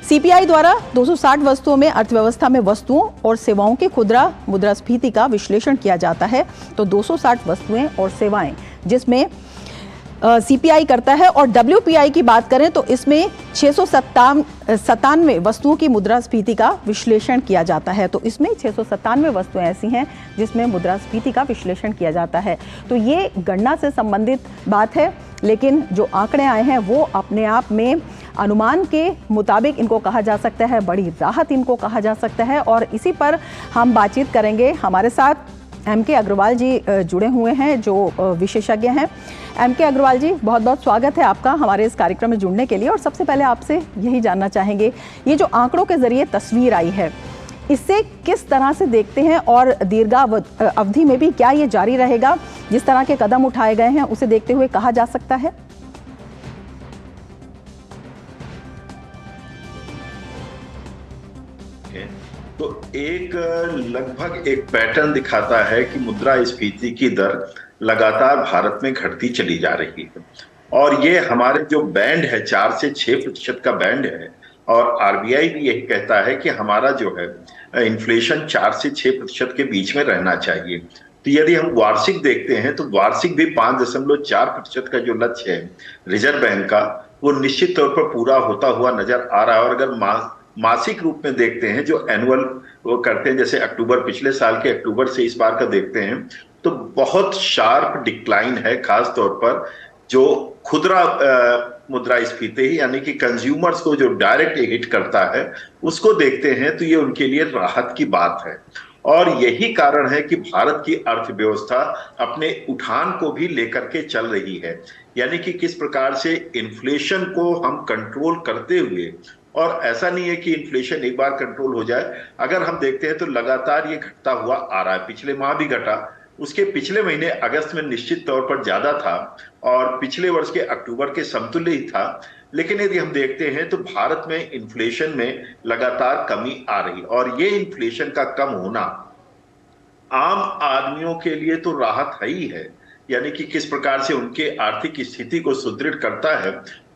सीपीआई द्वारा 260 वस्तुओं में अर्थव्यवस्था में वस्तुओं और सेवाओं की खुदरा मुद्रास्फीति का विश्लेषण किया जाता है। तो 260 वस्तुएं और सेवाएं जिसमें सीपीआई करता है और डब्ल्यूपीआई की बात करें तो इसमें 697 वस्तुओं की मुद्रास्फीति का विश्लेषण किया जाता है। तो इसमें 697 वस्तुएं ऐसी हैं जिसमें मुद्रास्फीति का विश्लेषण किया जाता है। तो ये गणना से संबंधित बात है, लेकिन जो आंकड़े आए हैं वो अपने आप में अनुमान के मुताबिक इनको कहा जा सकता है, बड़ी राहत इनको कहा जा सकता है। और इसी पर हम बातचीत करेंगे। हमारे साथ एम.के. अग्रवाल जी जुड़े हुए हैं जो विशेषज्ञ हैं। एम.के. अग्रवाल जी, बहुत बहुत स्वागत है आपका हमारे इस कार्यक्रम में जुड़ने के लिए। और सबसे पहले आपसे यही जानना चाहेंगे, ये जो आंकड़ों के जरिए तस्वीर आई है, इससे किस तरह से देखते हैं और दीर्घावधि में भी क्या ये जारी रहेगा? जिस तरह के कदम उठाए गए हैं उसे देखते हुए कहा जा सकता है। तो लगभग एक पैटर्न दिखाता है कि मुद्रास्फीति की दर लगातार भारत में घटती चली जा रही है। और ये हमारे जो बैंड है 4 से 6% का बैंड है, और आरबीआई भी यही कहता है कि हमारा जो है इन्फ्लेशन 4 से 6% के बीच में रहना चाहिए। तो यदि हम वार्षिक देखते हैं तो वार्षिक भी 5.4% का जो लक्ष्य है रिजर्व बैंक का, वो निश्चित तौर पर पूरा होता हुआ नजर आ रहा है। और अगर मासिक रूप में देखते हैं, जो एनुअल वो करते हैं, जैसे अक्टूबर, पिछले साल के अक्टूबर से इस बार का देखते हैं, तो बहुत शार्प डिक्लाइन है। खास तौर पर जो खुदरा मुद्रास्फीति यानी कि कंज्यूमर्स को जो डायरेक्ट हिट करता है, उसको देखते हैं तो ये उनके लिए राहत की बात है। और यही कारण है कि भारत की अर्थव्यवस्था अपने उठान को भी लेकर के चल रही है, यानी कि किस प्रकार से इन्फ्लेशन को हम कंट्रोल करते हुए, और ऐसा नहीं है कि इन्फ्लेशन एक बार कंट्रोल हो जाए। अगर हम देखते हैं तो लगातार ये घटता हुआ आ रहा है। पिछले माह भी घटा, उसके पिछले महीने अगस्त में निश्चित तौर पर ज्यादा था, और पिछले वर्ष के अक्टूबर के समतुल्य ही था। लेकिन यदि हम देखते हैं तो भारत में इन्फ्लेशन में लगातार कमी आ रही, और ये इन्फ्लेशन का कम होना आम आदमियों के लिए तो राहत है ही है, यानी कि किस प्रकार से उनके आर्थिक स्थिति को सुदृढ़ करता है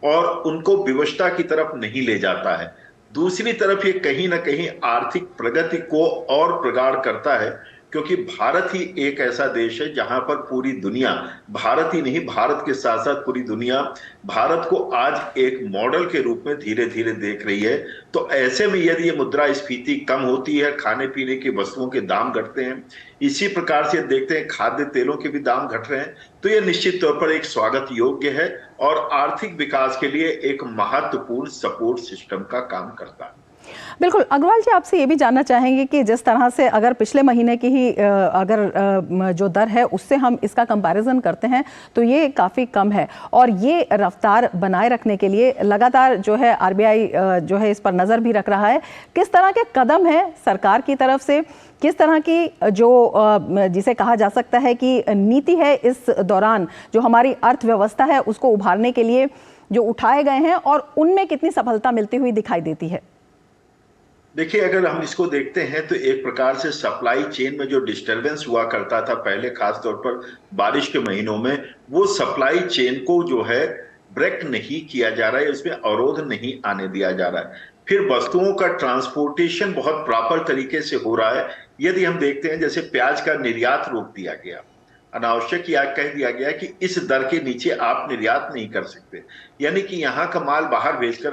और उनको विवशता की तरफ नहीं ले जाता है। दूसरी तरफ ये कहीं ना कहीं आर्थिक प्रगति को और प्रगाढ़ करता है, क्योंकि भारत ही एक ऐसा देश है जहां पर पूरी दुनिया, भारत ही नहीं, भारत के साथ साथ पूरी दुनिया भारत को आज एक मॉडल के रूप में धीरे धीरे देख रही है। तो ऐसे में यदि ये मुद्रास्फीति कम होती है, खाने पीने की वस्तुओं के दाम घटते हैं, इसी प्रकार से देखते हैं खाद्य तेलों के भी दाम घट रहे हैं, तो ये निश्चित तौर पर एक स्वागत योग्य है और आर्थिक विकास के लिए एक महत्वपूर्ण सपोर्ट सिस्टम का काम करता है। बिल्कुल। अग्रवाल जी, आपसे ये भी जानना चाहेंगे कि जिस तरह से अगर पिछले महीने की ही अगर जो दर है उससे हम इसका कंपैरिजन करते हैं तो ये काफ़ी कम है, और ये रफ्तार बनाए रखने के लिए लगातार जो है आरबीआई जो है इस पर नज़र भी रख रहा है। किस तरह के कदम है सरकार की तरफ से, किस तरह की जो जिसे कहा जा सकता है कि नीति है इस दौरान जो हमारी अर्थव्यवस्था है उसको उभारने के लिए जो उठाए गए हैं, और उनमें कितनी सफलता मिलती हुई दिखाई देती है? देखिए, अगर हम इसको देखते हैं तो एक प्रकार से सप्लाई चेन में जो डिस्टरबेंस हुआ करता था पहले, खास तौर पर बारिश के महीनों में, वो सप्लाई चेन को जो है ब्रेक नहीं किया जा रहा है, उसमें अवरोध नहीं आने दिया जा रहा है। फिर वस्तुओं का ट्रांसपोर्टेशन बहुत प्रॉपर तरीके से हो रहा है। यदि हम देखते हैं, जैसे प्याज का निर्यात रोक दिया गया, अनावश्यक या कह दिया गया कि इस दर के नीचे आप निर्यात नहीं कर सकते, यानी कि यहाँ का माल बाहर भेजकर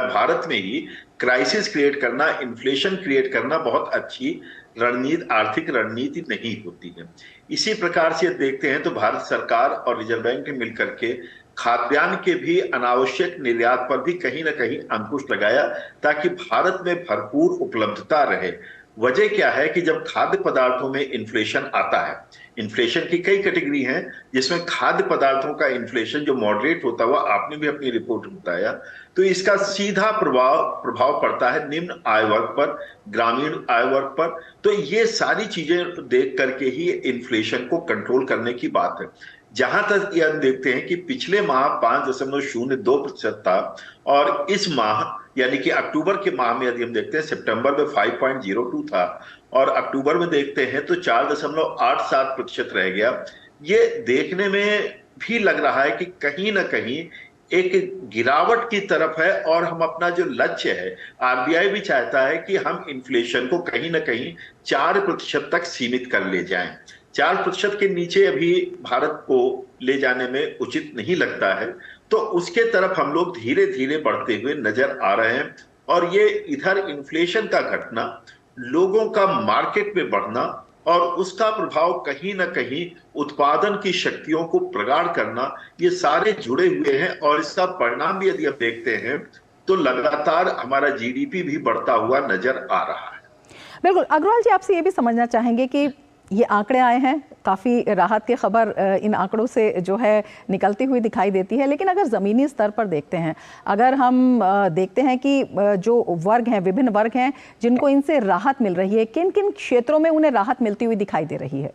भारत में ही क्राइसिस क्रिएट करना, इन्फ्लेशन क्रिएट करना बहुत अच्छी रणनीति, आर्थिक रणनीति नहीं होती है। इसी प्रकार से देखते हैं तो भारत सरकार और रिजर्व बैंक ने मिलकर के खाद्यान्न के भी अनावश्यक निर्यात पर भी कहीं ना कहीं अंकुश लगाया, ताकि भारत में भरपूर उपलब्धता रहे। वजह क्या है कि जब खाद्य पदार्थों में इन्फ्लेशन आता है, इन्फ्लेशन की कई कैटेगरी हैं, जिसमें खाद्य पदार्थों का इन्फ्लेशन जो मॉडरेट होता हुआ, आपने भी अपनी रिपोर्ट में बताया, तो इसका सीधा प्रभाव पड़ता है निम्न आय वर्ग पर, ग्रामीण आय वर्ग पर। तो ये सारी चीजें देख करके ही इन्फ्लेशन को कंट्रोल करने की बात है। जहां तक यह देखते हैं कि पिछले माह 5.02% था, और इस माह यानी कि अक्टूबर के माह में यदि हम देखते हैं, सितंबर में 5.02 था, और अक्टूबर में देखते हैं तो 4.87% रह गया। ये देखने में भी लग रहा है कि कहीं ना कहीं एक गिरावट की तरफ है, और हम अपना जो लक्ष्य है, आरबीआई भी चाहता है कि हम इन्फ्लेशन को कहीं ना कहीं 4% तक सीमित कर ले जाएं। 4% के नीचे अभी भारत को ले जाने में उचित नहीं लगता है, तो उसके तरफ हम लोग धीरे धीरे बढ़ते हुए नजर आ रहे हैं। और ये इधर इन्फ्लेशन का घटना, लोगों का मार्केट में बढ़ना, और उसका प्रभाव कहीं ना कहीं उत्पादन की शक्तियों को प्रगाढ़ करना, ये सारे जुड़े हुए हैं। और इसका परिणाम भी यदि हम देखते हैं तो लगातार हमारा जीडीपी भी बढ़ता हुआ नजर आ रहा है। बिल्कुल। अग्रवाल जी, आपसे ये भी समझना चाहेंगे कि ये आंकड़े आए हैं, काफ़ी राहत की खबर इन आंकड़ों से जो है निकलती हुई दिखाई देती है, लेकिन अगर ज़मीनी स्तर पर देखते हैं, अगर हम देखते हैं कि जो वर्ग हैं, विभिन्न वर्ग हैं जिनको इनसे राहत मिल रही है, किन किन क्षेत्रों में उन्हें राहत मिलती हुई दिखाई दे रही है?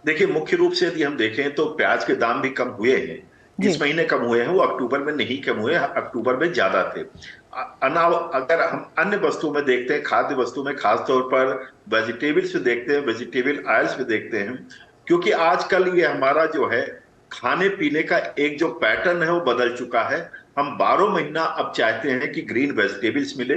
देखिए, मुख्य रूप से यदि हम देखें तो प्याज के दाम भी कम हुए हैं। इस महीने कम हुए हैं, वो अक्टूबर में नहीं कम हुए, अक्टूबर में ज्यादा थे। अगर हम अन्य वस्तुओं में देखते हैं, खाद्य वस्तु में खासतौर पर वेजिटेबल्स में देखते हैं, वेजिटेबल ऑयल्स में देखते हैं, क्योंकि आजकल ये हमारा जो है खाने पीने का एक जो पैटर्न है वो बदल चुका है। हम 12 महीना अब चाहते हैं कि ग्रीन वेजिटेबल्स मिले,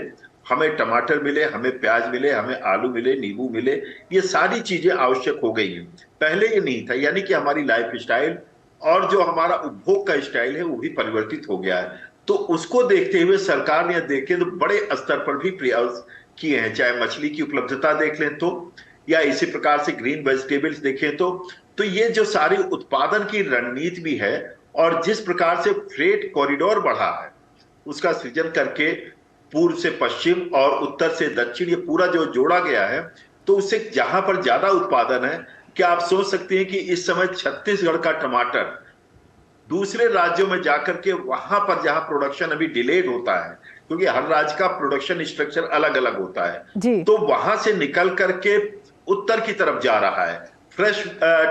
हमें टमाटर मिले, हमें प्याज मिले, हमें आलू मिले, नींबू मिले, ये सारी चीजें आवश्यक हो गई हैं। पहले ये नहीं था, यानी कि हमारी लाइफ स्टाइल और जो हमारा उपभोग का स्टाइल है वो भी परिवर्तित हो गया है। तो उसको देखते हुए सरकार ने देखे तो बड़े स्तर पर भी प्रयास किए हैं, चाहे मछली की उपलब्धता देख लें तो, या इसी प्रकार से ग्रीन वेजिटेबल्स देखें तो ये जो सारी उत्पादन की रणनीति भी है और जिस प्रकार से फ्रेट कॉरिडोर बढ़ा है उसका सृजन करके पूर्व से पश्चिम और उत्तर से दक्षिण ये पूरा जो जोड़ा गया है, तो उससे जहां पर ज्यादा उत्पादन है, क्या आप सोच सकते हैं कि इस समय छत्तीसगढ़ का टमाटर दूसरे राज्यों में जाकर के वहां पर जहां प्रोडक्शन अभी डिलेड होता है, क्योंकि हर राज्य का प्रोडक्शन स्ट्रक्चर अलग अलग होता है, तो वहां से निकल करके उत्तर की तरफ जा रहा है फ्रेश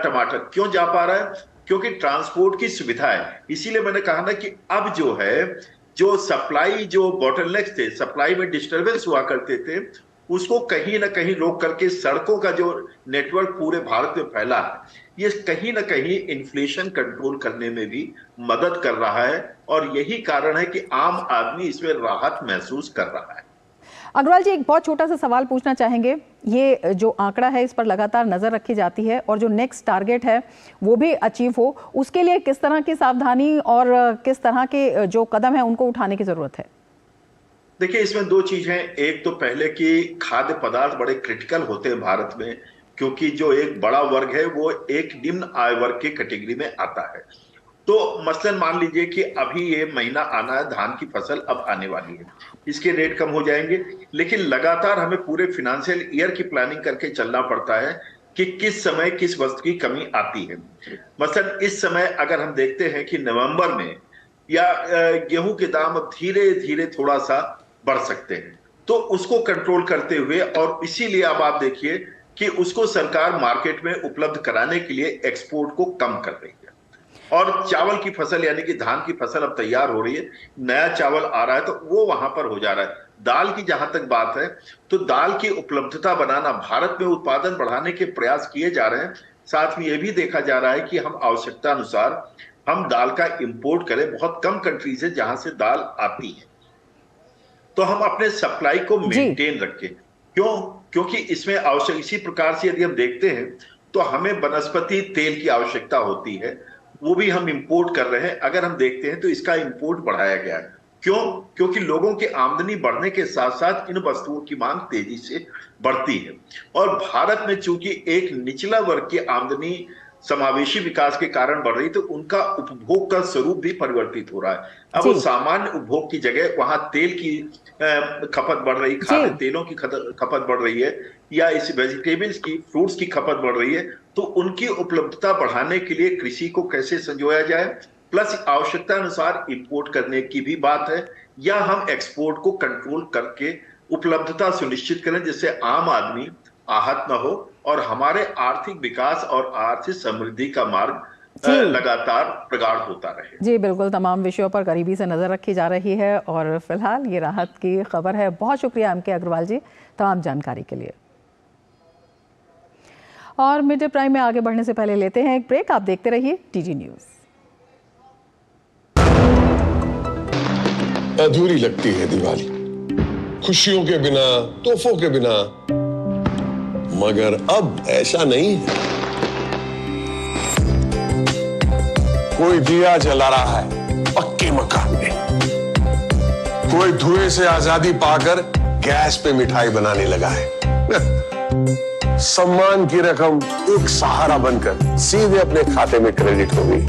टमाटर। क्यों जा पा रहा है? क्योंकि ट्रांसपोर्ट की सुविधा है। इसीलिए मैंने कहा ना कि अब जो है, जो सप्लाई, जो बॉटलनेक्स थे, सप्लाई में डिस्टर्बेंस हुआ करते थे, उसको कहीं ना कहीं रोक करके सड़कों का जो नेटवर्क पूरे भारत में फैला है, ये कहीं ना कहीं इन्फ्लेशन कंट्रोल करने में भी मदद कर रहा है। और यही कारण है कि आम आदमी इसमें राहत महसूस कर रहा है। अग्रवाल जी, एक बहुत छोटा सा सवाल पूछना चाहेंगे। ये जो आंकड़ा है इस पर लगातार नजर रखी जाती है और जो नेक्स्ट टारगेट है वो भी अचीव हो, उसके लिए किस तरह की सावधानी और किस तरह के जो कदम है उनको उठाने की जरूरत है? देखिए, इसमें दो चीज हैं। एक तो पहले कि खाद्य पदार्थ बड़े क्रिटिकल होते हैं भारत में, क्योंकि जो एक बड़ा वर्ग है वो एक निम्न आय वर्ग की कैटेगरी में आता है। तो मसलन मान लीजिए कि अभी ये महीना आना है, धान की फसल अब आने वाली है, इसके रेट कम हो जाएंगे, लेकिन लगातार हमें पूरे फाइनेंशियल ईयर की प्लानिंग करके चलना पड़ता है कि किस समय किस वस्तु की कमी आती है। मसलन इस समय अगर हम देखते हैं कि नवंबर में या गेहूं के दाम अब धीरे धीरे थोड़ा सा बढ़ सकते हैं, तो उसको कंट्रोल करते हुए, और इसीलिए अब आप देखिए कि उसको सरकार मार्केट में उपलब्ध कराने के लिए एक्सपोर्ट को कम कर रही है। और चावल की फसल यानी कि धान की फसल अब तैयार हो रही है, नया चावल आ रहा है, तो वो वहां पर हो जा रहा है। दाल की जहां तक बात है, तो दाल की उपलब्धता बनाना, भारत में उत्पादन बढ़ाने के प्रयास किए जा रहे हैं। साथ में यह भी देखा जा रहा है कि हम आवश्यकता अनुसार हम दाल का इंपोर्ट करें। बहुत कम कंट्रीज है जहां से दाल आती है, तो हम अपने सप्लाई को मेंटेन रखें। क्यों? क्योंकि इसमें आवश्यक, इसी प्रकार से यदि हम देखते हैं तो हमें वनस्पति तेल की आवश्यकता होती है, वो भी हम इंपोर्ट कर रहे हैं। अगर हम देखते हैं तो इसका इंपोर्ट बढ़ाया गया है। क्यों? क्योंकि लोगों की आमदनी बढ़ने के साथ साथ इन वस्तुओं की मांग तेजी से बढ़ती है। और भारत में चूंकि एक निचला वर्ग की आमदनी समावेशी विकास के कारण बढ़ रही, तो उनका उपभोग का स्वरूप भी परिवर्तित हो रहा है। अब वो सामान्य उपभोग की जगह वहां तेल की खपत बढ़ रही, खाद्य तेलों की खपत बढ़ रही है, या इस वेजिटेबल्स की, फ्रूट्स की खपत बढ़ रही है। तो उनकी उपलब्धता बढ़ाने के लिए कृषि को कैसे संजोया जाए, प्लस आवश्यकता अनुसार इंपोर्ट करने की भी बात है, या हम एक्सपोर्ट को कंट्रोल करके उपलब्धता सुनिश्चित करें, जिससे आम आदमी आहत न हो और हमारे आर्थिक विकास और आर्थिक समृद्धि का मार्ग लगातार प्रगाढ़ होता रहे। जी बिल्कुल, तमाम विषयों पर करीबी से नजर रखी जा रही है और फिलहाल ये राहत की खबर है। बहुत शुक्रिया एम के अग्रवाल जी तमाम जानकारी के लिए। और मिड डे प्राइम में आगे बढ़ने से पहले लेते हैं एक ब्रेक। आप देखते रहिए टीजी न्यूज। अधूरी लगती है दिवाली खुशियों के बिना, तोहफों के बिना, मगर अब ऐसा नहीं है। कोई दिया जला रहा है पक्के मकान में, कोई धुएं से आजादी पाकर गैस पे मिठाई बनाने लगा है। सम्मान की रकम एक सहारा बनकर सीधे अपने खाते में क्रेडिट हो गई।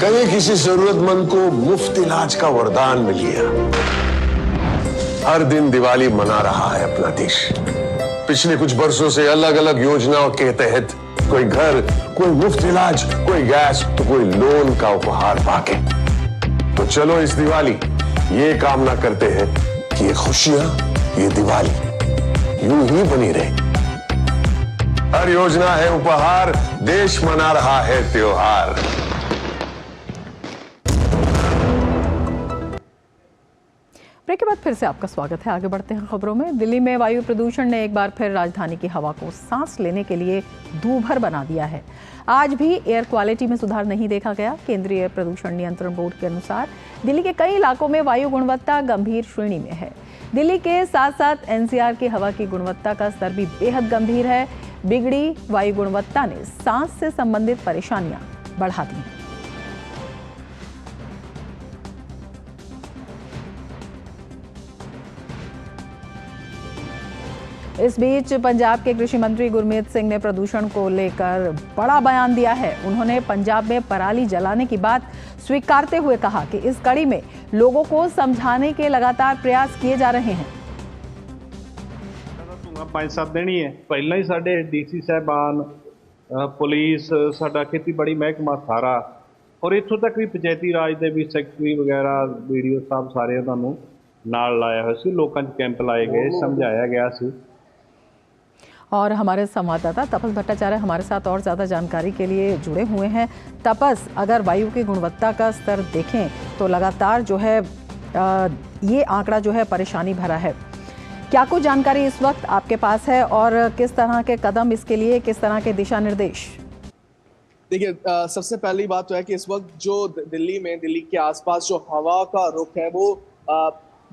कहीं किसी जरूरतमंद को मुफ्त इलाज का वरदान मिल गया। हर दिन दिवाली मना रहा है अपना देश। पिछले कुछ बरसों से अलग अलग योजनाओं के तहत कोई घर, कोई मुफ्त इलाज, कोई गैस तो कोई लोन का उपहार पाके। तो चलो इस दिवाली ये कामना करते हैं कि ये खुशियां, ये दिवाली यूं ही बनी रहे। हर योजना है उपहार, देश मना रहा है त्योहार। ब्रेक के बाद फिर से आपका स्वागत है। आगे बढ़ते हैं खबरों में। दिल्ली में वायु प्रदूषण ने एक बार फिर राजधानी की हवा को सांस लेने के लिए दूभर बना दिया है। आज भी एयर क्वालिटी में सुधार नहीं देखा गया। केंद्रीय एयर प्रदूषण नियंत्रण बोर्ड के अनुसार दिल्ली के कई इलाकों में वायु गुणवत्ता गंभीर श्रेणी में है। दिल्ली के साथ साथ एनसीआर की हवा की गुणवत्ता का स्तर भी बेहद गंभीर है। बिगड़ी वायु गुणवत्ता ने सांस से संबंधित परेशानियां बढ़ा दी हैं। इस बीच पंजाब के कृषि मंत्री गुरमीत सिंह ने प्रदूषण को लेकर बड़ा बयान दिया है। उन्होंने पंजाब में पराली जलाने की बात स्वीकारते हुए कहा कि इस कड़ी में लोगों को समझाने के लगातार प्रयास किए जा रहे हैं। 5-7 दिन ही है पहला ही साडे डीसी साहबान, पुलिस, साडा खेतीबाड़ी महकमा सारा और इत्थों तक भी पंचायती राज दे भी सैकटरी वगैरह वीडियो साहब सारे तुहानूं नाल लाया होया सी। लोकां च कैंप लाए गए, समझाया गया सी। और हमारे संवाददाता तपस भट्टाचार्य हमारे साथ और ज़्यादा जानकारी के लिए जुड़े हुए हैं। तपस, अगर वायु की गुणवत्ता का स्तर देखें तो लगातार जो है ये आंकड़ा जो है परेशानी भरा है। क्या कुछ जानकारी इस वक्त आपके पास है और किस तरह के कदम इसके लिए, किस तरह के दिशा निर्देश? देखिए, सबसे पहली बात तो है कि इस वक्त जो दिल्ली के आसपास जो हवा का रुख है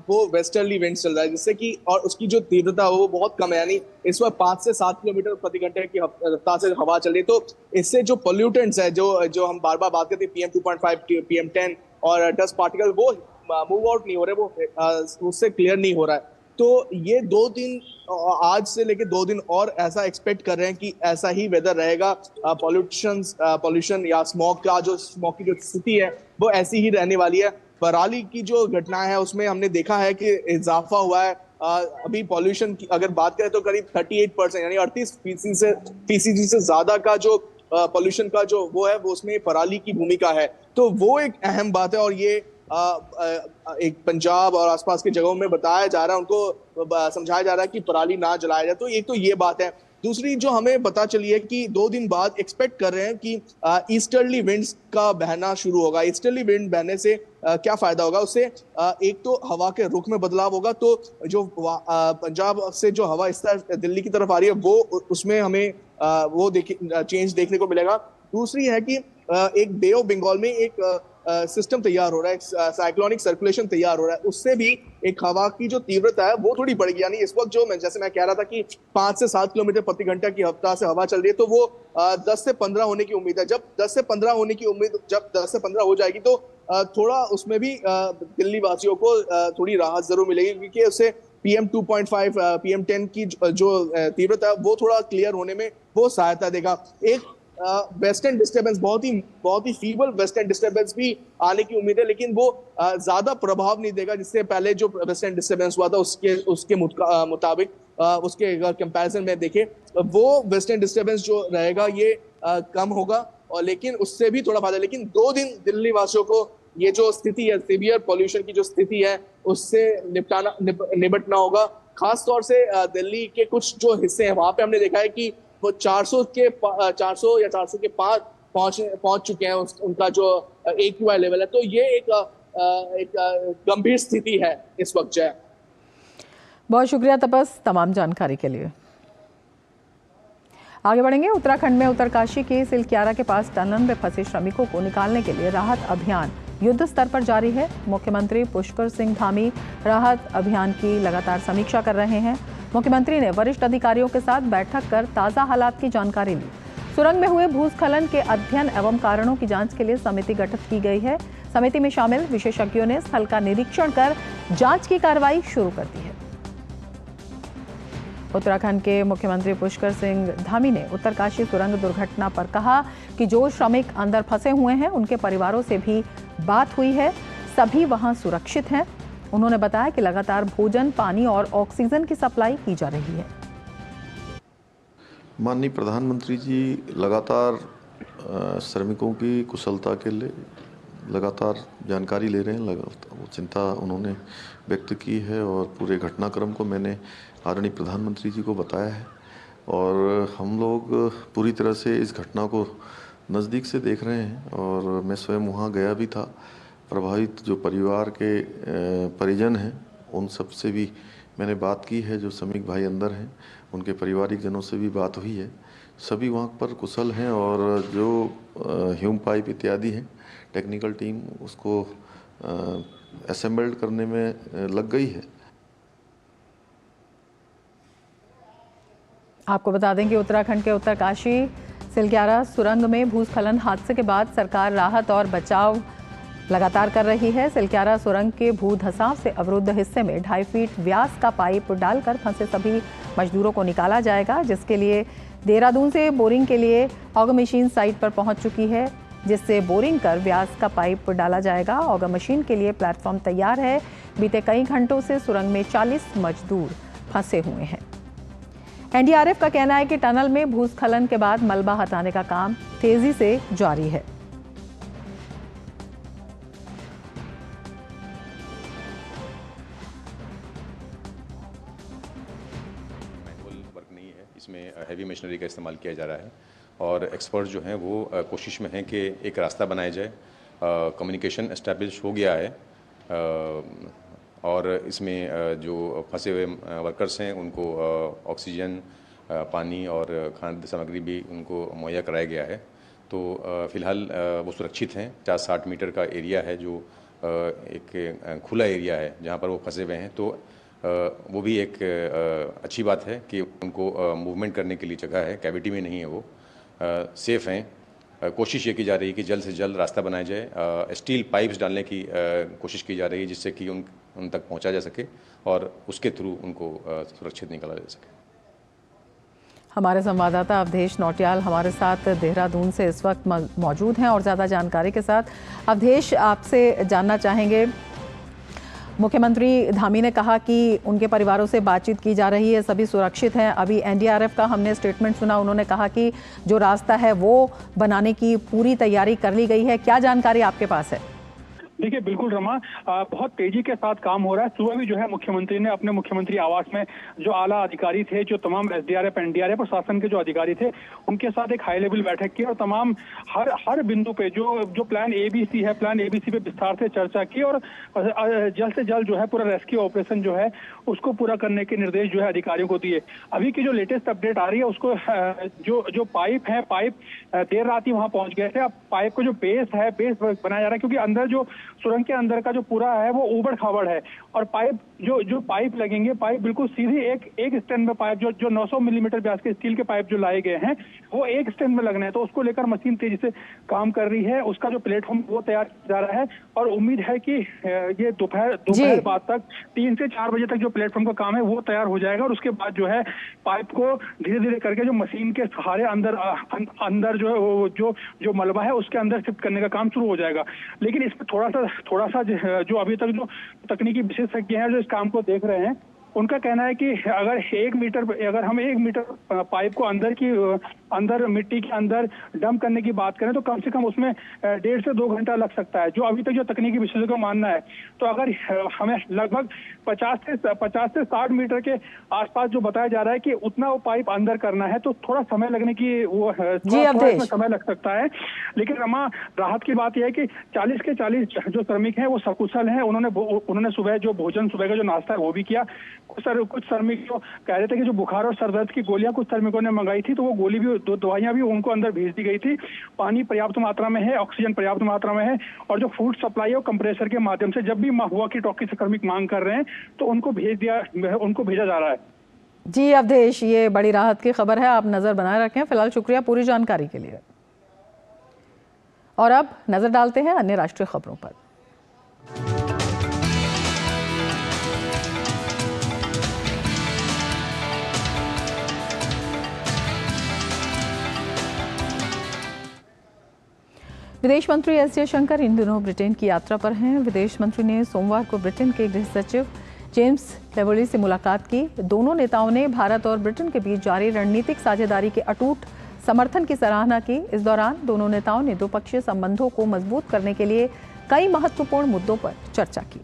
वो वेस्टर्ली विंड चल रहा है, जिससे कि और उसकी जो तीव्रता है वो बहुत कम है। यानी इस वक्त 5 से 7 किलोमीटर प्रति घंटे की रफ्तार से हवा चल रही है। तो इससे जो पोल्यूटेंट्स है, जो हम बार बार बात करते हैं, PM 2.5, PM 10 और डस्ट पार्टिकल, वो मूव आउट नहीं हो रहे, वो उससे क्लियर नहीं हो रहा है। तो ये 2 दिन, आज से लेके 2 दिन और ऐसा एक्सपेक्ट कर रहे हैं कि ऐसा ही वेदर रहेगा। पॉल्यूशन या स्मॉग की जो स्थिति है वो ऐसी ही रहने वाली है। पराली की जो घटनाएं है उसमें हमने देखा है कि इजाफा हुआ है। अभी पॉल्यूशन की अगर बात करें तो करीब 38% यानी 38% से ज्यादा का जो पॉल्यूशन का जो वो है वो उसमें पराली की भूमिका है। तो वो एक अहम बात है और ये एक पंजाब और आसपास के जगहों में बताया जा रहा है, उनको समझाया जा रहा है कि पराली ना जलाया जाए। तो एक तो ये बात है। दूसरी जो हमें पता चली है कि 2 दिन बाद एक्सपेक्ट कर रहे हैं कि ईस्टर्ली विंड्स का बहना शुरू होगा। ईस्टर्ली विंड बहने से क्या फायदा होगा? उससे एक तो हवा के रुख में बदलाव होगा, तो जो पंजाब से जो हवा इस तरफ दिल्ली की तरफ आ रही है वो उसमें हमें वो चेंज देखने को मिलेगा। दूसरी है कि एक बे ऑफ बंगाल में एक सिस्टम तैयार हो रहा है, साइक्लोनिक सर्कुलेशन तैयार हो रहा है। उससे भी एक हवा की जो तीव्रता है वो थोड़ी बढ़ेगी। यानी इस वक्त जो जैसे मैं कह रहा था कि 5 से 7 किलोमीटर प्रति घंटा की रफ्तार से हवा चल रही है, तो वो 10 से 15 होने की उम्मीद है। जब 10 से 15 हो जाएगी तो थोड़ा उसमें भी दिल्ली वासियों को थोड़ी राहत जरूर मिलेगी, क्योंकि उससे PM 2.5, PM 10 की जो तीव्रता है वो थोड़ा क्लियर होने में वो सहायता देगा। एक वेस्टर्न डिस्टर्बेंस, बहुत ही फीबल वेस्टर्न डिस्टर्बेंस भी आने की उम्मीद है, लेकिन वो ज्यादा प्रभाव नहीं देगा जिससे पहले जो वेस्टर्न डिस्टर्बेंस हुआ था उसके मुताबिक। उसके अगर कंपैरिजन में देखें वो वेस्टर्न डिस्टर्बेंस जो रहेगा ये कम होगा, और लेकिन उससे भी थोड़ा फायदा। लेकिन 2 दिन दिल्ली वासियों को ये जो स्थिति है, सीवियर पॉल्यूशन की जो स्थिति है, उससे निपटना होगा। खास तौर से दिल्ली के कुछ जो हिस्से हैं वहां पे हमने देखा है कि वो 400 या 400 के पार पहुंच चुके हैं उनका जो AQI लेवल है। तो ये एक गंभीर स्थिति है इस वक्त। जय, बहुत शुक्रिया तपस तमाम जानकारी के लिए। आगे बढ़ेंगे। उत्तराखंड में उत्तरकाशी के सिलक्यारा के पास टनल में फंसे श्रमिकों को निकालने के लिए राहत अभियान युद्ध स्तर पर जारी है। मुख्यमंत्री पुष्कर सिंह धामी राहत अभियान की लगातार समीक्षा कर रहे हैं। मुख्यमंत्री ने वरिष्ठ अधिकारियों के साथ बैठक कर ताज़ा हालात की जानकारी ली। सुरंग में हुए भूस्खलन के अध्ययन एवं कारणों की जांच के लिए समिति गठित की गई है। समिति में शामिल विशेषज्ञों ने स्थल का निरीक्षण कर जांच की कार्रवाई शुरू कर दी है। उत्तराखंड के मुख्यमंत्री पुष्कर सिंह धामी ने उत्तरकाशी सुरंग दुर्घटना पर कहा कि जो श्रमिक अंदर फंसे हुए हैं उनके परिवारों से भी बात हुई है, सभी वहां सुरक्षित हैं। उन्होंने बताया कि लगातार भोजन, पानी और ऑक्सीजन की सप्लाई की जा रही है। माननीय प्रधानमंत्री जी लगातार श्रमिकों की कुशलता के लिए लगातार जानकारी ले रहे हैं। वो चिंता उन्होंने व्यक्त की है और पूरे घटनाक्रम को मैंने आदरणीय प्रधानमंत्री जी को बताया है और हम लोग पूरी तरह से इस घटना को नज़दीक से देख रहे हैं और मैं स्वयं वहाँ गया भी था। प्रभावित जो परिवार के परिजन हैं उन सब से भी मैंने बात की है। जो श्रमिक भाई अंदर हैं उनके पारिवारिक जनों से भी बात हुई है। सभी वहाँ पर कुशल हैं और जो ह्यूम पाइप इत्यादि हैं टेक्निकल टीम उसको असेंबल्ड करने में लग गई है। आपको बता दें कि उत्तराखंड के उत्तरकाशी सिलग्यारा सुरंग में भूस्खलन हादसे के बाद सरकार राहत और बचाव लगातार कर रही है। सिलग्यारा सुरंग के भू धंसाव से अवरुद्ध हिस्से में 2.5 फीट व्यास का पाइप डालकर फंसे सभी मजदूरों को निकाला जाएगा, जिसके लिए देहरादून से बोरिंग के लिए ऑगर मशीन साइट पर पहुंच चुकी है, जिससे बोरिंग कर व्यास का पाइप डाला जाएगा। ऑगर मशीन के लिए प्लेटफॉर्म तैयार है। बीते कई घंटों से सुरंग में 40 मजदूर फंसे हुए हैं। एनडीआरएफ का कहना है कि टनल में भूस्खलन के बाद मलबा हटाने का काम तेजी से जारी है। वर्क नहीं है, इसमें हैवी मशीनरी का इस्तेमाल किया जा रहा है और एक्सपर्ट जो हैं वो कोशिश में हैं कि एक रास्ता बनाया जाए। कम्युनिकेशन एस्टैब्लिश हो गया है और इसमें जो फंसे हुए वर्कर्स हैं उनको ऑक्सीजन, पानी और खाद्य सामग्री भी उनको मुहैया कराया गया है। तो फ़िलहाल वो सुरक्षित हैं। 50-60 मीटर का एरिया है जो एक खुला एरिया है जहाँ पर वो फंसे हुए हैं। तो वो भी एक अच्छी बात है कि उनको मूवमेंट करने के लिए जगह है, कैविटी में नहीं है, वो सेफ़ हैं। कोशिश ये की जा रही है कि जल्द से जल्द रास्ता बनाया जाए। स्टील पाइप्स डालने की कोशिश की जा रही है जिससे कि उन तक पहुंचा जा सके और उसके थ्रू उनको सुरक्षित निकाला जा सके। हमारे संवाददाता अवधेश नौटियाल हमारे साथ देहरादून से इस वक्त मौजूद हैं और ज़्यादा जानकारी के साथ। अवधेश, आपसे जानना चाहेंगे, मुख्यमंत्री धामी ने कहा कि उनके परिवारों से बातचीत की जा रही है, सभी सुरक्षित हैं। अभी एनडीआरएफ का हमने स्टेटमेंट सुना, उन्होंने कहा कि जो रास्ता है वो बनाने की पूरी तैयारी कर ली गई है। क्या जानकारी आपके पास है? देखिए, बिल्कुल रमा, बहुत तेजी के साथ काम हो रहा है। सुबह भी जो है मुख्यमंत्री ने अपने मुख्यमंत्री आवास में जो आला अधिकारी थे, जो तमाम एसडीआरएफ, एनडीआरएफ और शासन के जो अधिकारी थे, उनके साथ एक हाई लेवल बैठक की और तमाम हर बिंदु पे जो प्लान एबीसी है, प्लान एबीसी पे विस्तार से चर्चा की और जल्द से जल्द जो है पूरा रेस्क्यू ऑपरेशन जो है उसको पूरा करने के निर्देश जो है अधिकारियों को दिए। अभी की जो लेटेस्ट अपडेट आ रही है उसको जो पाइप है, पाइप देर रात ही वहां पहुंच गए थे। अब पाइप को जो बेस बनाया जा रहा है, क्योंकि अंदर जो सुरंग के अंदर का जो पूरा है वो ऊबड़ खाबड़ है और पाइप जो पाइप लगेंगे, पाइप बिल्कुल सीधी एक स्टैंड में पाइप जो 900 मिलीमीटर व्यास के स्टील के पाइप जो लाए गए हैं वो एक स्टैंड में लगना है। तो उसको लेकर मशीन तेजी से काम कर रही है। उसका जो प्लेटफॉर्म वो तैयार किया जा रहा है और उम्मीद है कि ये दोपहर बाद तक 3 से 4 बजे तक जो प्लेटफॉर्म का काम है वो तैयार हो जाएगा और उसके बाद जो है पाइप को धीरे धीरे करके जो मशीन के सहारे अंदर जो है जो मलबा है उसके अंदर शिफ्ट करने का काम शुरू हो जाएगा। लेकिन इसमें थोड़ा सा जो अभी तक जो तकनीकी विशेषज्ञ हैं जो इस काम को देख रहे हैं, उनका कहना है कि अगर हम 1 मीटर पाइप को अंदर मिट्टी के अंदर डंप करने की बात करें तो कम से कम उसमें 1.5 से 2 घंटा लग सकता है, जो अभी तक जो तकनीकी विशेषज्ञों का मानना है। तो अगर हमें लगभग 50 से 60 मीटर के आसपास जो बताया जा रहा है कि उतना वो पाइप अंदर करना है, तो थोड़ा समय लगने की थोड़ा समय लग सकता है। लेकिन रमा, राहत की बात यह है कि 40 के 40 जो श्रमिक हैं वो सकुशल हैं। उन्होंने सुबह जो भोजन, सुबह का जो नाश्ता है वो भी किया। कुछ श्रमिक जो कह रहे थे कि जो बुखार और सरदर्द की गोलियां कुछ श्रमिकों ने मंगाई थी, तो वो गोली भी, दवाइयां भी उनको अंदर भेज दी गई थी। पानी पर्याप्त मात्रा में है, ऑक्सीजन पर्याप्त मात्रा में है और जो फूड सप्लाई है वो कंप्रेसर के माध्यम से जब भी हुआ की टॉकी से श्रमिक मांग कर रहे हैं तो उनको भेजा जा रहा है। जी अवधेश, ये बड़ी राहत की खबर है, आप नजर बनाए रखें। फिलहाल शुक्रिया पूरी जानकारी के लिए। और अब नजर डालते हैं अन्य राष्ट्रीय खबरों पर। विदेश मंत्री एस जयशंकर इन दिनों ब्रिटेन की यात्रा पर हैं। विदेश मंत्री ने सोमवार को ब्रिटेन के गृह सचिव जेम्स क्लेवर्ली से मुलाकात की। दोनों नेताओं ने भारत और ब्रिटेन के बीच जारी रणनीतिक साझेदारी के अटूट समर्थन की सराहना की। इस दौरान दोनों नेताओं ने द्विपक्षीय संबंधों को मजबूत करने के लिए कई महत्वपूर्ण मुद्दों पर चर्चा की।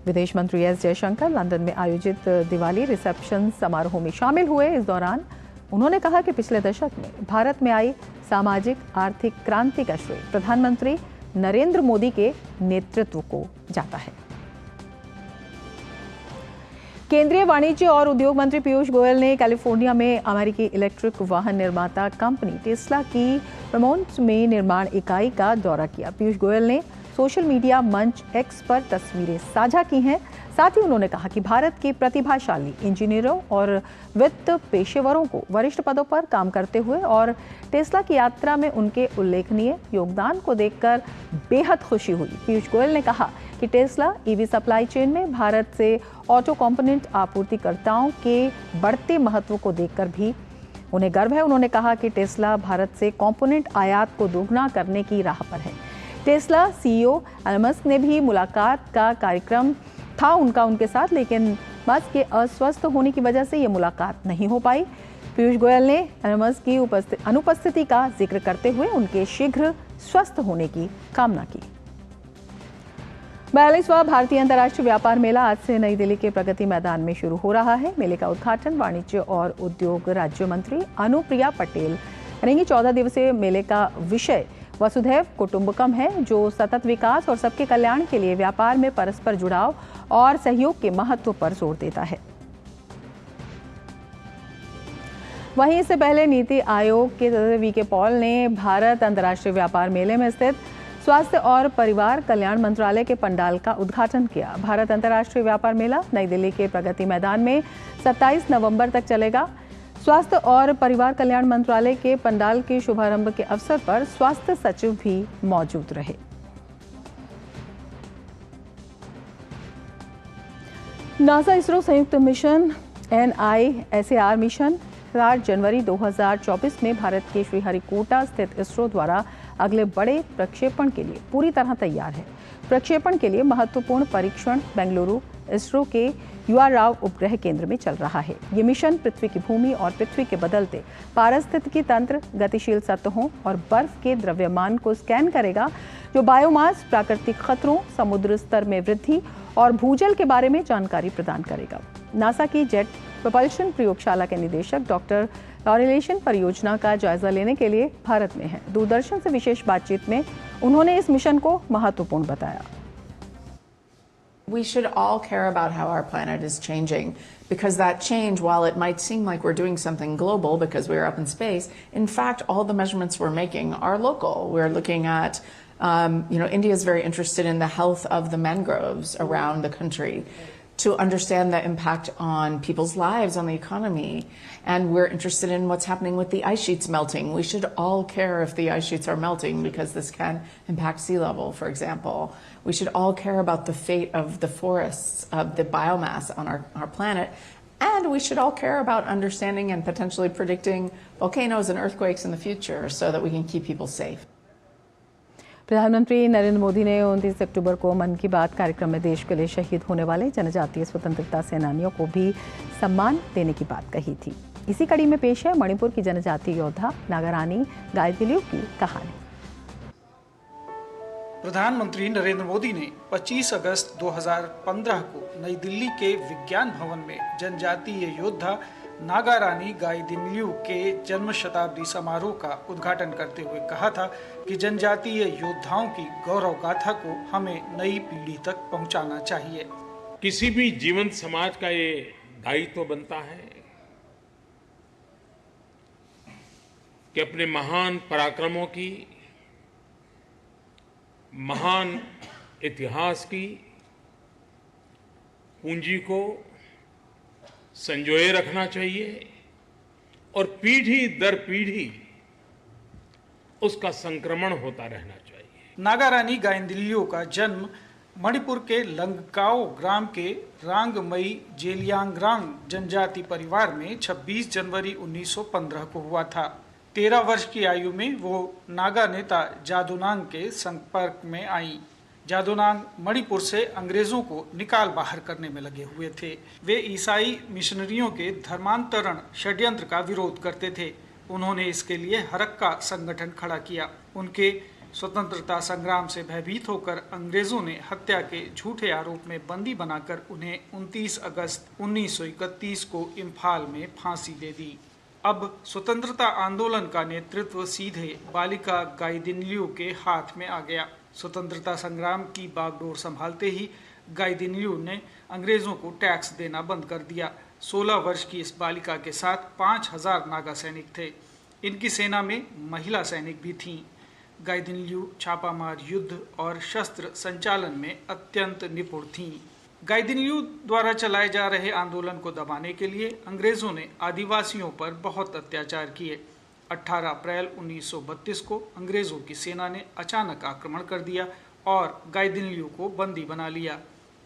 विदेश मंत्री एस जयशंकर लंदन में आयोजित दिवाली रिसेप्शन समारोह में शामिल हुए। इस दौरान उन्होंने कहा कि पिछले दशक में भारत में आई सामाजिक आर्थिक क्रांति का श्रेय प्रधानमंत्री नरेंद्र मोदी के नेतृत्व को जाता है। केंद्रीय वाणिज्य और उद्योग मंत्री पीयूष गोयल ने कैलिफोर्निया में अमेरिकी इलेक्ट्रिक वाहन निर्माता कंपनी टेस्ला की वर्मोंट में निर्माण इकाई का दौरा किया। पीयूष गोयल ने सोशल मीडिया मंच एक्स पर तस्वीरें साझा की हैं। साथ ही उन्होंने कहा कि भारत के प्रतिभाशाली इंजीनियरों और वित्त पेशेवरों को वरिष्ठ पदों पर काम करते हुए और टेस्ला की यात्रा में उनके उल्लेखनीय योगदान को देखकर बेहद खुशी हुई। पीयूष गोयल ने कहा कि टेस्ला ईवी सप्लाई चेन में भारत से ऑटो कंपोनेंट आपूर्तिकर्ताओं के बढ़ते महत्व को देखकर भी उन्हें गर्व है। उन्होंने कहा कि टेस्ला भारत से कंपोनेंट आयात को दोगुना करने की राह पर है। टेस्ला सीईओ एलन मस्क ने भी मुलाकात का कार्यक्रम था उनके साथ, लेकिन मस्क के अस्वस्थ होने की वजह से ये मुलाकात नहीं हो पाई। पीयूष गोयल ने एलन मस्क की अनुपस्थिति का जिक्र करते हुए उनके शीघ्र स्वस्थ होने की कामना की। 42वां भारतीय अंतर्राष्ट्रीय व्यापार मेला आज से नई दिल्ली के प्रगति मैदान में शुरू हो रहा है। मेले का उद्घाटन वाणिज्य और उद्योग राज्य मंत्री अनुप्रिया पटेल करेंगी। 14 दिवसीय मेले का विषय वसुधैव कुटुंबकम है, जो सतत विकास और सबके कल्याण के लिए व्यापार में परस्पर जुड़ाव और सहयोग के महत्व पर जोर देता है। वहीं इससे पहले नीति आयोग के सदस्य वी के पॉल ने भारत अंतर्राष्ट्रीय व्यापार मेले में स्थित स्वास्थ्य और परिवार कल्याण मंत्रालय के पंडाल का उद्घाटन किया। भारत अंतर्राष्ट्रीय व्यापार मेला नई दिल्ली के प्रगति मैदान में 27 नवंबर तक चलेगा। स्वास्थ्य और परिवार कल्याण मंत्रालय के पंडाल के शुभारंभ के अवसर पर स्वास्थ्य सचिव भी मौजूद रहे। नासा इसरो संयुक्त मिशन NISAR मिशन 4 जनवरी 2024 में भारत के श्रीहरिकोटा स्थित इसरो द्वारा अगले बड़े प्रक्षेपण के लिए पूरी तरह तैयार है। प्रक्षेपण के लिए महत्वपूर्ण परीक्षण बेंगलुरु इसरो के UR राव उपग्रह केंद्र में चल रहा है। ये मिशन पृथ्वी की भूमि और पृथ्वी के बदलते पारिस्थितिकी तंत्र, गतिशील सतहों और बर्फ के द्रव्यमान को स्कैन करेगा, जो बायोमास, प्राकृतिक खतरों, समुद्र स्तर में वृद्धि और भूजल के बारे में जानकारी प्रदान करेगा। नासा की जेट प्रोपल्शन प्रयोगशाला के निदेशक डॉक्टर लॉरेलेशन परियोजना का जायजा लेने के लिए भारत में हैं। दूरदर्शन से विशेष बातचीत में उन्होंने इस मिशन को महत्वपूर्ण बताया। We should all care about how our planet is changing, because that change, while it might seem like we're doing something global because we're up in space, in fact, all the measurements we're making are local. We're looking at, India is very interested in the health of the mangroves around the country, to understand the impact on people's lives, on the economy. And we're interested in what's happening with the ice sheets melting. We should all care if the ice sheets are melting, because this can impact sea level, for example. We should all care about the fate of the forests, of the biomass on our planet. And we should all care about understanding and potentially predicting volcanoes and earthquakes in the future so that we can keep people safe. प्रधानमंत्री नरेंद्र मोदी ने 29 अक्टूबर को मन की बात कार्यक्रम में देश के लिए शहीद होने वाले जनजातीय स्वतंत्रता सेनानियों को भी सम्मान देने की बात कही थी। इसी कड़ी में पेश है मणिपुर की जनजातीय योद्धा नागारानी गायदिलिउ की कहानी। प्रधानमंत्री नरेंद्र मोदी ने 25 अगस्त 2015 को नई दिल्ली के विज्ञान भवन में जनजातीय योद्धा नागारानी गायदिलिउ के जन्म शताब्दी समारोह का उद्घाटन करते हुए कहा था कि जनजातीय योद्धाओं की गौरव गाथा को हमें नई पीढ़ी तक पहुंचाना चाहिए। किसी भी जीवंत समाज का ये दायित्व बनता है कि अपने महान पराक्रमों की, महान इतिहास की पूंजी को संजोए रखना चाहिए और पीढ़ी दर पीढ़ी उसका संक्रमण होता रहना चाहिए। नागारानी गायदिलिउ का जन्म मणिपुर के लंगकाओ ग्राम के रांगमई जेलियांगरांग जनजाति परिवार में 26 जनवरी 1915 को हुआ था। 13 वर्ष की आयु में वो नागा नेता जादुनांग के संपर्क में आई। जादुनांग मणिपुर से अंग्रेजों को निकाल बाहर करने में लगे हुए थे। वे ईसाई मिशनरियों के धर्मांतरण षड्यंत्र का विरोध करते थे। उन्होंने इसके लिए हरक्का संगठन खड़ा किया। उनके स्वतंत्रता संग्राम से भयभीत होकर अंग्रेजों ने हत्या के झूठे आरोप में बंदी बनाकर उन्हें 29 अगस्त 1931 को इम्फाल में फांसी दे दी। अब स्वतंत्रता आंदोलन का नेतृत्व सीधे बालिका गाइदिन्ल्यू के हाथ में आ गया। स्वतंत्रता संग्राम की बागडोर संभालते ही गाइदिन्ल्यू ने अंग्रेजों को टैक्स देना बंद कर दिया। 16 वर्ष की इस बालिका के साथ 5000 नागा सैनिक थे। इनकी सेना में महिला सैनिक भी थीं। गाइदिन्ल्यू छापामार युद्ध और शस्त्र संचालन में अत्यंत निपुण थीं। गाइदिन्ल्यू द्वारा चलाए जा रहे आंदोलन को दबाने के लिए अंग्रेजों ने आदिवासियों पर बहुत अत्याचार किए। 18 अप्रैल 1932 को अंग्रेजों की सेना ने अचानक आक्रमण कर दिया और गाइदिन्ल्यू को बंदी बना लिया।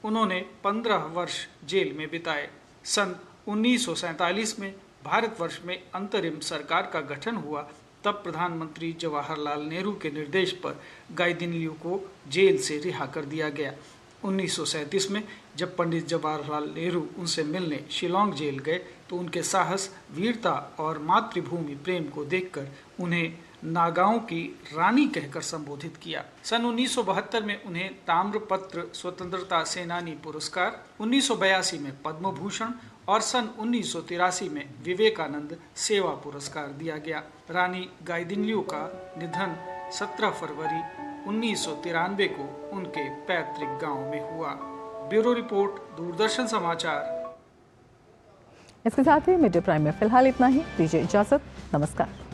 उन्होंने 15 वर्ष जेल में बिताए। सन 1947 में भारतवर्ष में अंतरिम सरकार का गठन हुआ। तब प्रधानमंत्री जवाहरलाल नेहरू के निर्देश पर गाइदिन्ल्यू को जेल से रिहा कर दिया गया। 1937 में जब पंडित जवाहरलाल नेहरू उनसे मिलने शिलोंग जेल गए तो उनके साहस, वीरता और मातृभूमि प्रेम को देखकर उन्हें नागाओं की रानी कहकर संबोधित किया। सन 1972 में उन्हें ताम्रपत्र स्वतंत्रता सेनानी पुरस्कार, 1982 में पद्म भूषण और सन 1983 में विवेकानंद सेवा पुरस्कार दिया गया। रानी गाइदिन्ल्यू का निधन 17 फरवरी 1993 को उनके पैतृक गांव में हुआ। ब्यूरो रिपोर्ट, दूरदर्शन समाचार। इसके साथ ही मिड डे प्राइम में फिलहाल इतना ही। दीजिए इजाजत। नमस्कार।